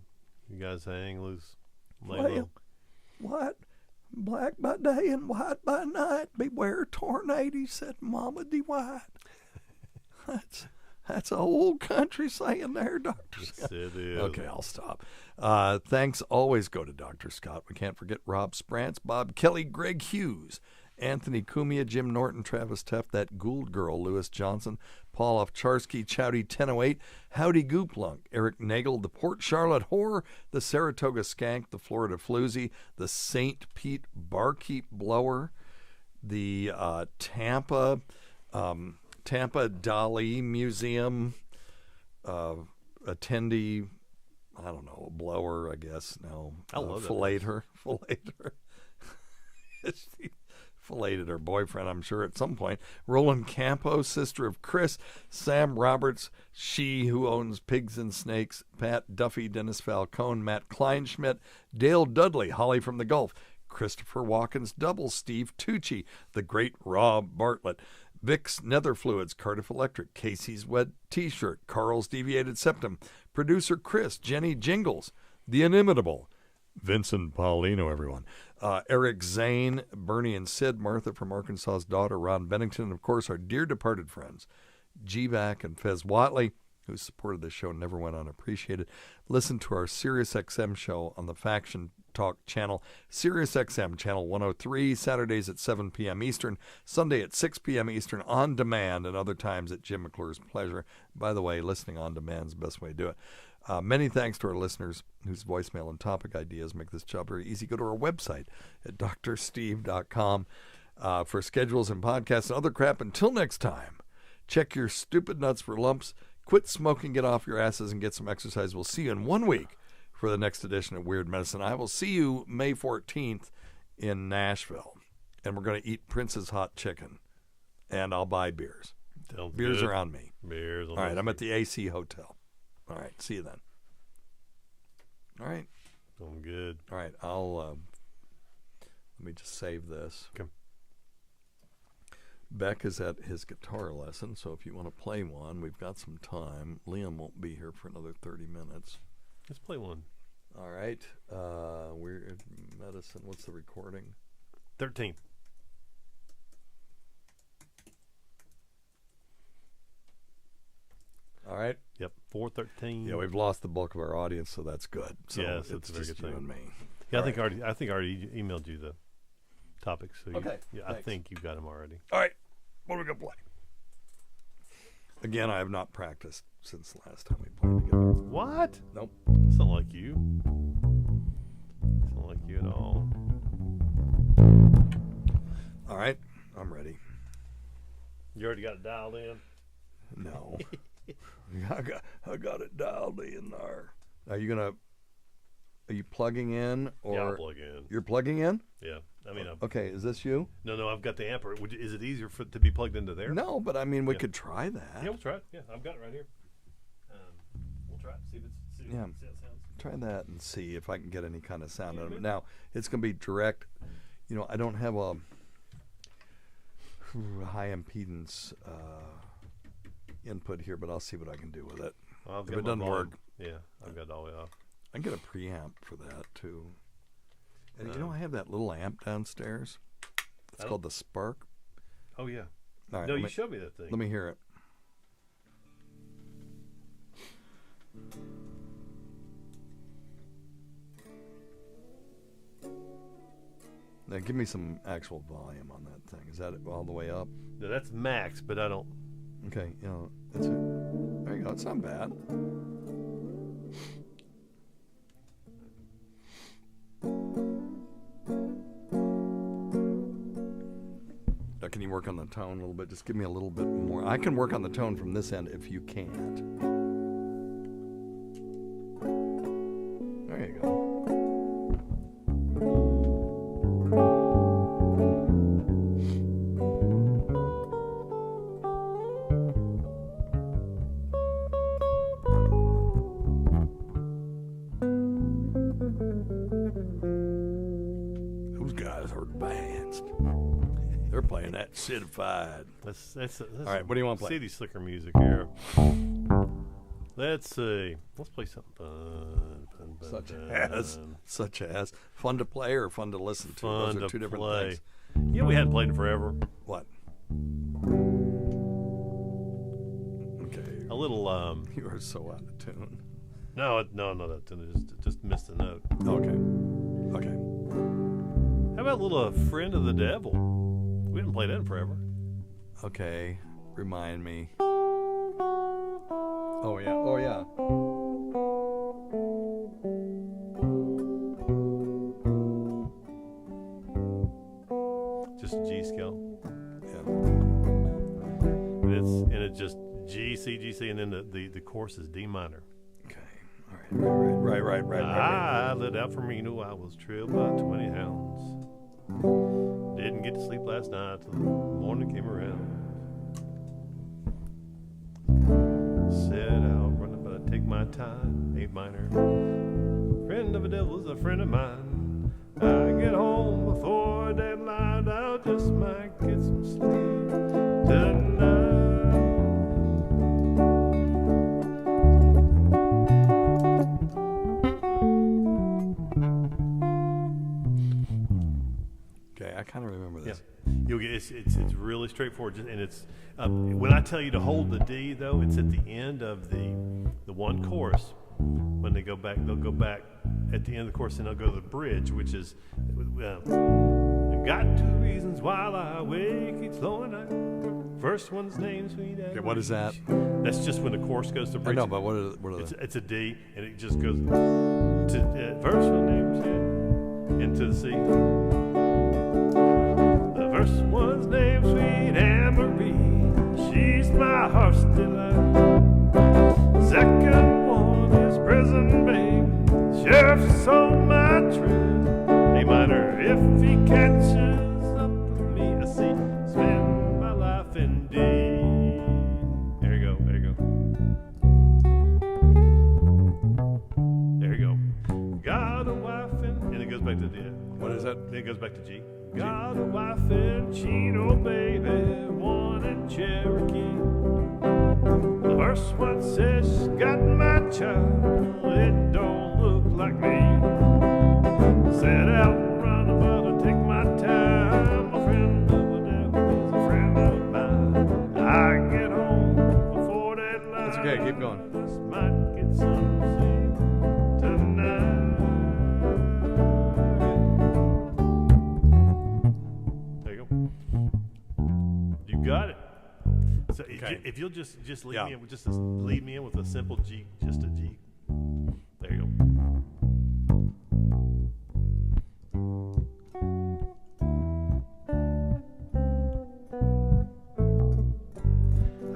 You guys hang loose. Lay low. What? Black by day and white by night. Beware tornadoes, said Mama D. White. That's an old country saying there, Dr. Scott. It is. Okay, I'll stop. Thanks always go to Dr. Scott. We can't forget Rob Sprance, Bob Kelly, Greg Hughes, Anthony Cumia, Jim Norton, Travis Teff, that Gould girl, Lewis Johnson, Paul Ovcharsky, Chowdy 1008, Howdy Gooplunk, Eric Nagel, the Port Charlotte Whore, the Saratoga Skank, the Florida Floozy, the St. Pete Barkeep Blower, the Tampa Dali Museum attendee, I don't know, blower, I guess. No, I love that. Filleted her. She filleted her boyfriend, I'm sure, at some point. Roland Campo, sister of Chris. Sam Roberts, she who owns Pigs and Snakes. Pat Duffy, Dennis Falcone, Matt Kleinschmidt, Dale Dudley, Holly from the Gulf. Christopher Watkins Double, Steve Tucci, the great Rob Bartlett, Vicks Nether Fluids, Cardiff Electric, Casey's Wet T-Shirt, Carl's Deviated Septum, producer Chris, Jenny Jingles, the inimitable Vincent Paulino, everyone. Eric Zane, Bernie and Sid, Martha from Arkansas's daughter, Ron Bennington, and of course our dear departed friends, G-Back and Fez Watley, who supported this show, never went unappreciated. Listen to our Sirius XM show on the Faction Talk channel, Sirius XM channel 103, Saturdays at 7 p.m. Eastern, Sunday at 6 p.m. Eastern, on demand, and other times at Jim McClure's pleasure. By the way, listening on demand is the best way to do it. Many thanks to our listeners whose voicemail and topic ideas make this job very easy. Go to our website at drsteve.com for schedules and podcasts and other crap. Until next time, check your stupid nuts for lumps. Quit smoking, get off your asses, and get some exercise. We'll see you in 1 week for the next edition of Weird Medicine. I will see you May 14th in Nashville, and we're going to eat Prince's Hot Chicken, and I'll buy beers. Beers are on me. Beers. All right, I'm at the AC Hotel. All right, see you then. All right. I'm good. All right, I'll let me just save this. Okay. Beck is at his guitar lesson, so if you want to play one, we've got some time. Liam won't be here for another 30 minutes. Let's play one. All right. Weird Medicine. What's the recording? 13th. All right. Yep. 413. Yeah, we've lost the bulk of our audience, so that's good. So yes, it's a very just good you thing. and me. Yeah, All I think I already emailed you the topics. So Okay, yeah, I thanks. think you got them already. All right. What are we going to play? Again, I have not practiced since the last time we played together. What? Nope. That's not like you. That's not like you at all. All right. I'm ready. You already got it dialed in? No. I got it dialed in there. Are you plugging in or Yeah, I'll plug in. You're plugging in? Yeah. I mean, okay, is this you? No, I've got the amp. Is it easier to be plugged into there? No, but I mean, we Yeah. could try that. Yeah, we'll try it. Yeah, I've got it right here. We'll try it. See Yeah. how it sounds. Try that and see if I can get any kind of sound out of it. Now, it's going to be direct. You know, I don't have a high impedance input here, but I'll see what I can do with it. Well, If it doesn't work, yeah, I've got it all the way off. I can get a preamp for that too. And you know, I have that little amp downstairs. It's called the Spark. Oh yeah. All right, No, let you me- showed me that thing. Let me hear it. Now give me some actual volume on that thing. Is that it all the way up? No, that's max, but I don't. Okay, you know, that's it. There you go. It's not bad. Now, can you work on the tone a little bit? Just give me a little bit more. I can work on the tone from this end if you can't. There you go. internet certified. That's all right. What do you want to play? City Slicker music here. Let's see. Let's play something fun. Such as fun to play or fun to listen to. Fun Those are to two different play. things. Yeah, we hadn't played in forever. What? Okay. A little. You are so out of tune. No, that just missed a note. Okay. How about a little Friend of the Devil? We haven't played that in forever. Okay. Remind me. Oh yeah. Just G scale. Yeah. And it's just G, C, G, C, and then the chorus is D minor. Right. I lit out from Reno. I was trailed by 20 hounds. Didn't get to sleep last night till the morning came around. Set out running, but I take my time. A minor. Friend of the devil's a friend of mine. I get home before deadline. I just might get some sleep tonight. I kind of remember this. Yeah. You'll get it's really straightforward, and it's when I tell you to hold the D though, it's at the end of the one chorus. When they go back, they'll go back at the end of the chorus, and they'll go to the bridge, which is got two reasons while I wake each lonely night. First one's named Sweet. Okay, what is that? That's just when the chorus goes to bridge. I know, but what are it's a D, and it just goes to first one named Sweet into the C. The first one's named Sweet Anne-Marie. She's my heart's delight. Second one is Prison Babe. Sheriff's on my trail. A minor, if he catches up with me, I see. Spend my life in D. There you go. There you go. Got a wife and it goes back to D. What is that? Then it goes back to G. Got a wife in Chino, baby, one in Cherokee. The first one says she's got my child, it don't look like me. Set out and run about and take my time. A friend of the devil is a friend of mine. I get home before deadline. That's okay, keep going. Just might get some sleep tonight. Got it. So if you'll just lead me in, just lead me in with a simple G, just a G. There you go.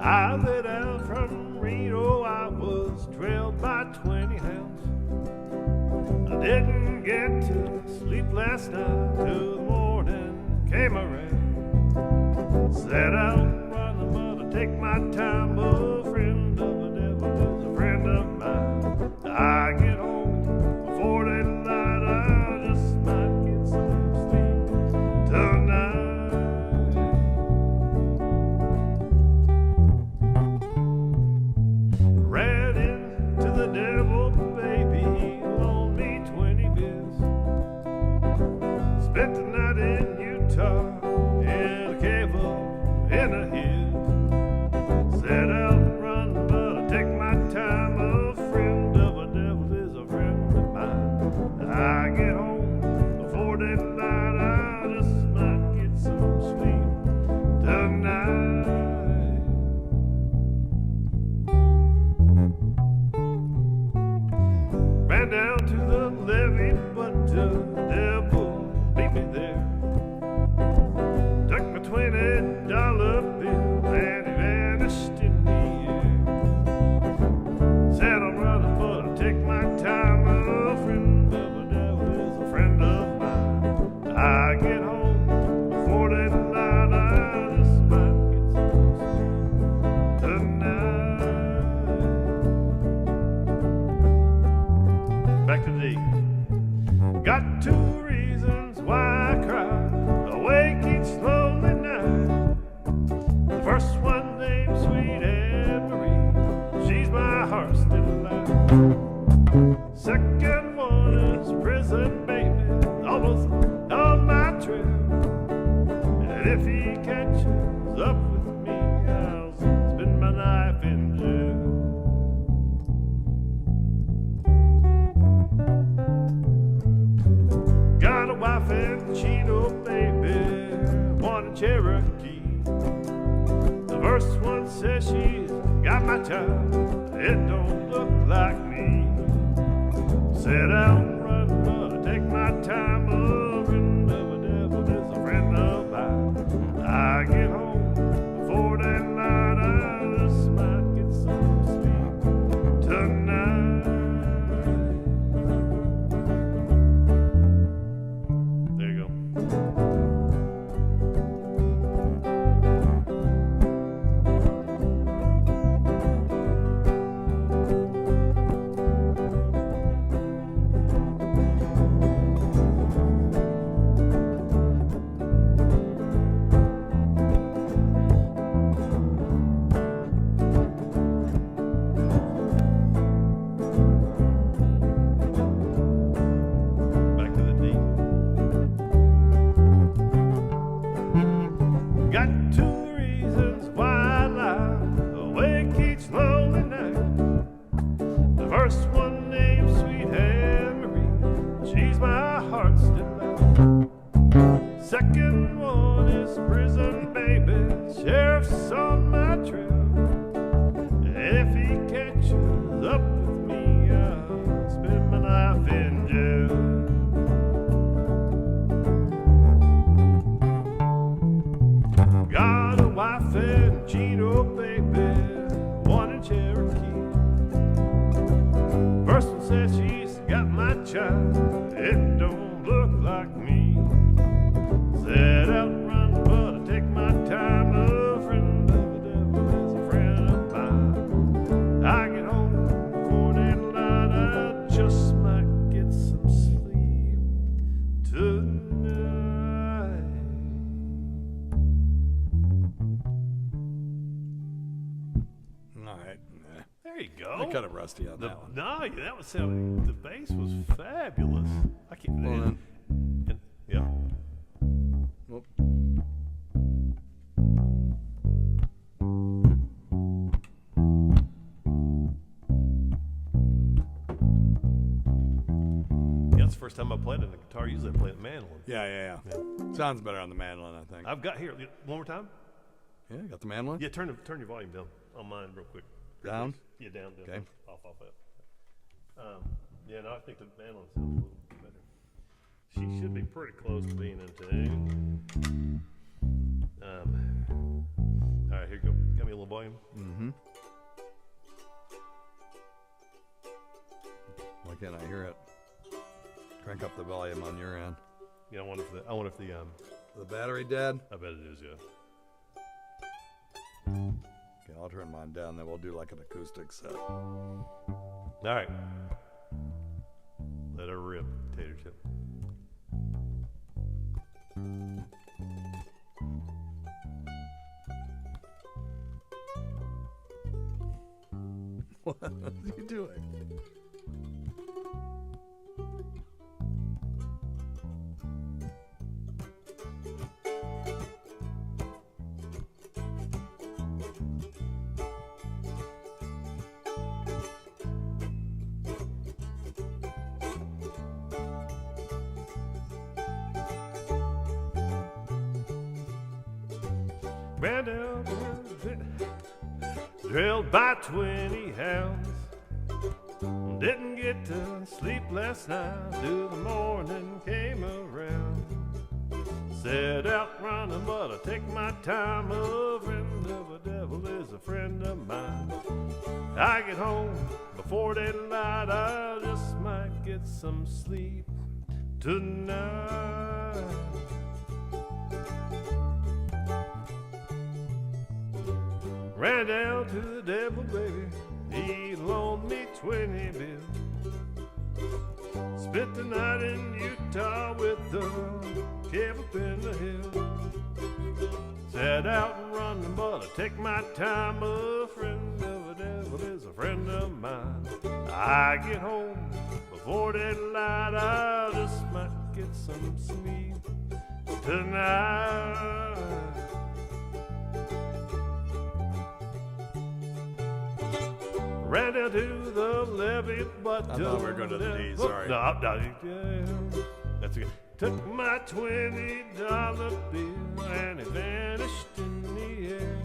I lit out from Reno. I was trailed by 20 hounds. I didn't get to sleep last night till the morning came around. Set out, run, but I take my time. A friend of the devil is a friend of mine. I get home before daylight. I just might get some sleep tonight. Ran into the devil, baby. He loaned me 20 bits. Spent the night in Utah. In a hill, set out and run, but I take my time. A friend of a devil is a friend of mine. I get home before daylight. I just might get some sleep tonight. Ran down to the levee, but the devil beat me there. Took my $20 bill and he vanished in the air. Said I'm running, but I take my time. A friend of the devil is a friend of mine. I get home before daylight. I just might get some sleep tonight. Back to D. Got two reasons why I cry. Awake each lonely night. Second one is prison, baby, almost on my trail. And if he catches up with me, I'll spend my life in jail. Got a wife in Chino, baby, one in Cherokee. The first one says she's got my child, it don't look like me. Set out and run, but I take my time. A friend of a devil is a friend of mine. I get home before daylight. I just might get some sleep tonight. There you go. Back to the D. Got two reasons why I lie awake each lonely night. The first one named Sweet Anne Marie, she's my heart's delight. Second one is prison, baby, sheriff's on my trail. And if he catches up with me, I'll spend my life in jail. Got a wife in Chino, baby, one in Cherokee. First one says she's got my child, it don't look like me. Set out and run, but I take my time. A friend of a devil is a friend of mine. I get home before daylight. I just might get some sleep tonight. All right. There you go. I got it rusty on that one. No, that was sounding. The bass was fabulous. I can't. Well, yeah. Whoop. Yeah, it's the first time I played on the guitar. Usually I play the mandolin. Yeah. Sounds better on the mandolin, I think. I've got here one more time. Yeah, you got the mandolin? Yeah, turn your volume down on mine real quick. Down? Yeah, down. Okay. Off that. Yeah, no, I think the mandolin sounds a little better. She should be pretty close to being in tune. All right, here you go. Got me a little volume. Mm-hmm. Why can't I hear it? Crank up the volume on your end. Yeah, I wonder if the battery dead? I bet it is, yeah. Okay, I'll turn mine down, then we'll do like an acoustic set. All right. Let her rip, Tater Chip. What are you doing? Ran down, drilled by 20 hounds. Didn't get to sleep last night till the morning came around. Set out running, but I take my time. A friend of a devil is a friend of mine. I get home before daylight. I just might get some sleep tonight. Ran down to the devil, baby. He loaned me 20 bills. Spent the night in Utah with the cave up in the hill. Set out and running, but I take my time. A friend of a devil is a friend of mine. I get home before daylight, I just might get some sleep tonight. Ran down to the levee, but I thought we were going to the D, sorry. No, that's okay. Took my $20 bill and it vanished in the air.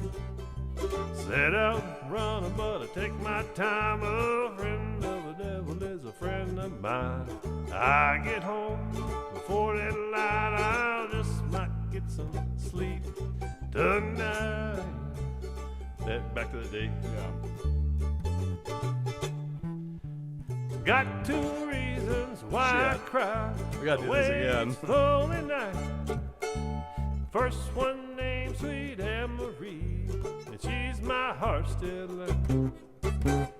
Said out running, but I take my time. A friend of the devil is a friend of mine. I get home before daylight, I just might get some sleep tonight. Back to the D. Yeah. Got 2 reasons why I cry. We gotta do this again. It's lonely night. First one named Sweet Anne-Marie, and she's my heart stiller.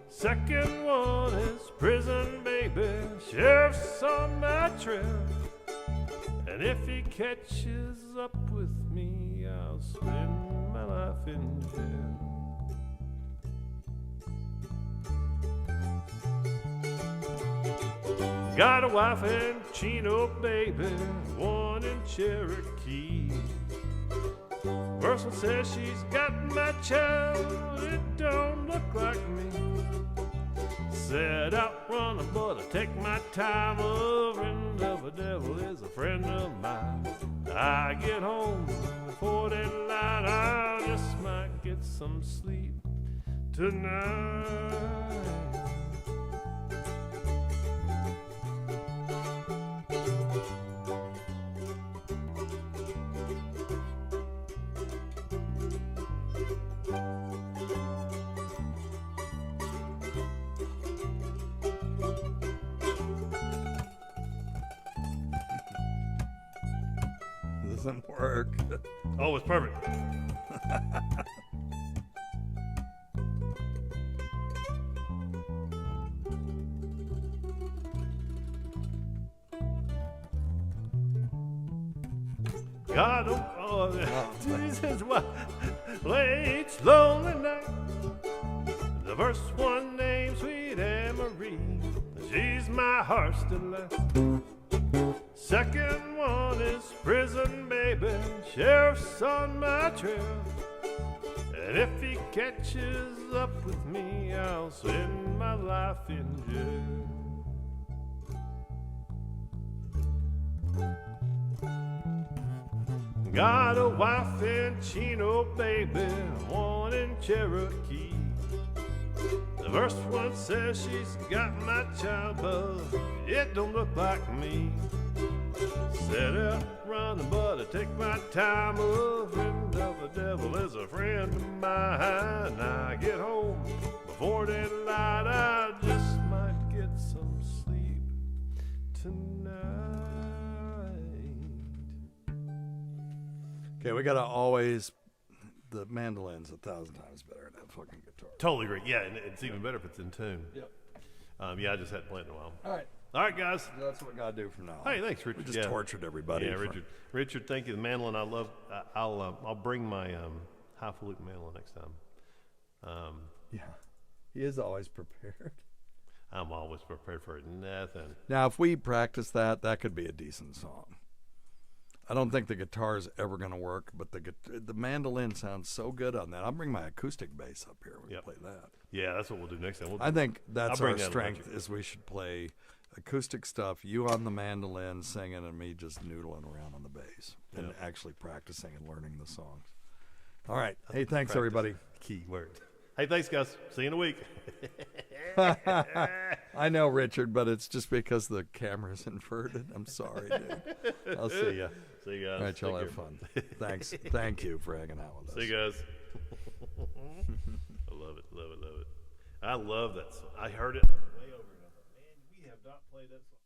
Second one is Prison Baby, sheriff's on my trail. And if he catches up with me, I'll spend my life in jail. Got a wife in Chino, baby, one in Cherokee. First one says she's got my child, it don't look like me. Said out running, but I take my time. A friend of the devil is a friend of mine. I get home before daylight, I just might get some sleep tonight. Doesn't work. Oh, it's perfect. God, Jesus, why late lonely night. The first one named Sweet Anne-Marie, she's my heart's delight. Second one is Prison Baby, sheriff's on my trail. And if he catches up with me, I'll spend my life in jail. Got a wife in Chino, baby, one in Cherokee. The first one says she's got my child, but it don't look like me. Set out running, but I take my time. A friend of the devil is a friend of mine. I get home before daylight, I just might get some sleep tonight. Okay, we gotta always. The mandolin's 1,000 times better than that fucking guitar. Totally agree. Yeah, and it's even better if it's in tune. Yep. Yeah, I just hadn't played in a while. All right, guys. That's what we gotta do from now on. Hey, thanks, Richard. We just tortured everybody. Yeah, Richard, thank you. The mandolin, I love. I'll bring my highfalutin mandolin next time. Yeah, he is always prepared. I'm always prepared for nothing. Now, if we practice that, that could be a decent song. I don't think the guitar's ever going to work, but the mandolin sounds so good on that. I'll bring my acoustic bass up here. We can play that. Yeah, that's what we'll do next time. I think that's our strength, is we should play acoustic stuff, you on the mandolin singing and me just noodling around on the bass and actually practicing and learning the songs. All right. Hey, thanks, Practice. everybody. Key word. Hey, thanks, guys. See you in a week. I know, Richard, but it's just because the camera's inverted. I'm sorry, dude. I'll see you. See you guys. All right, y'all Take have care. fun. Thanks. Thank you for hanging out with us. See you guys. I love it, love it, love it. I love that song. I heard it way over and over. Man, we have not played that song.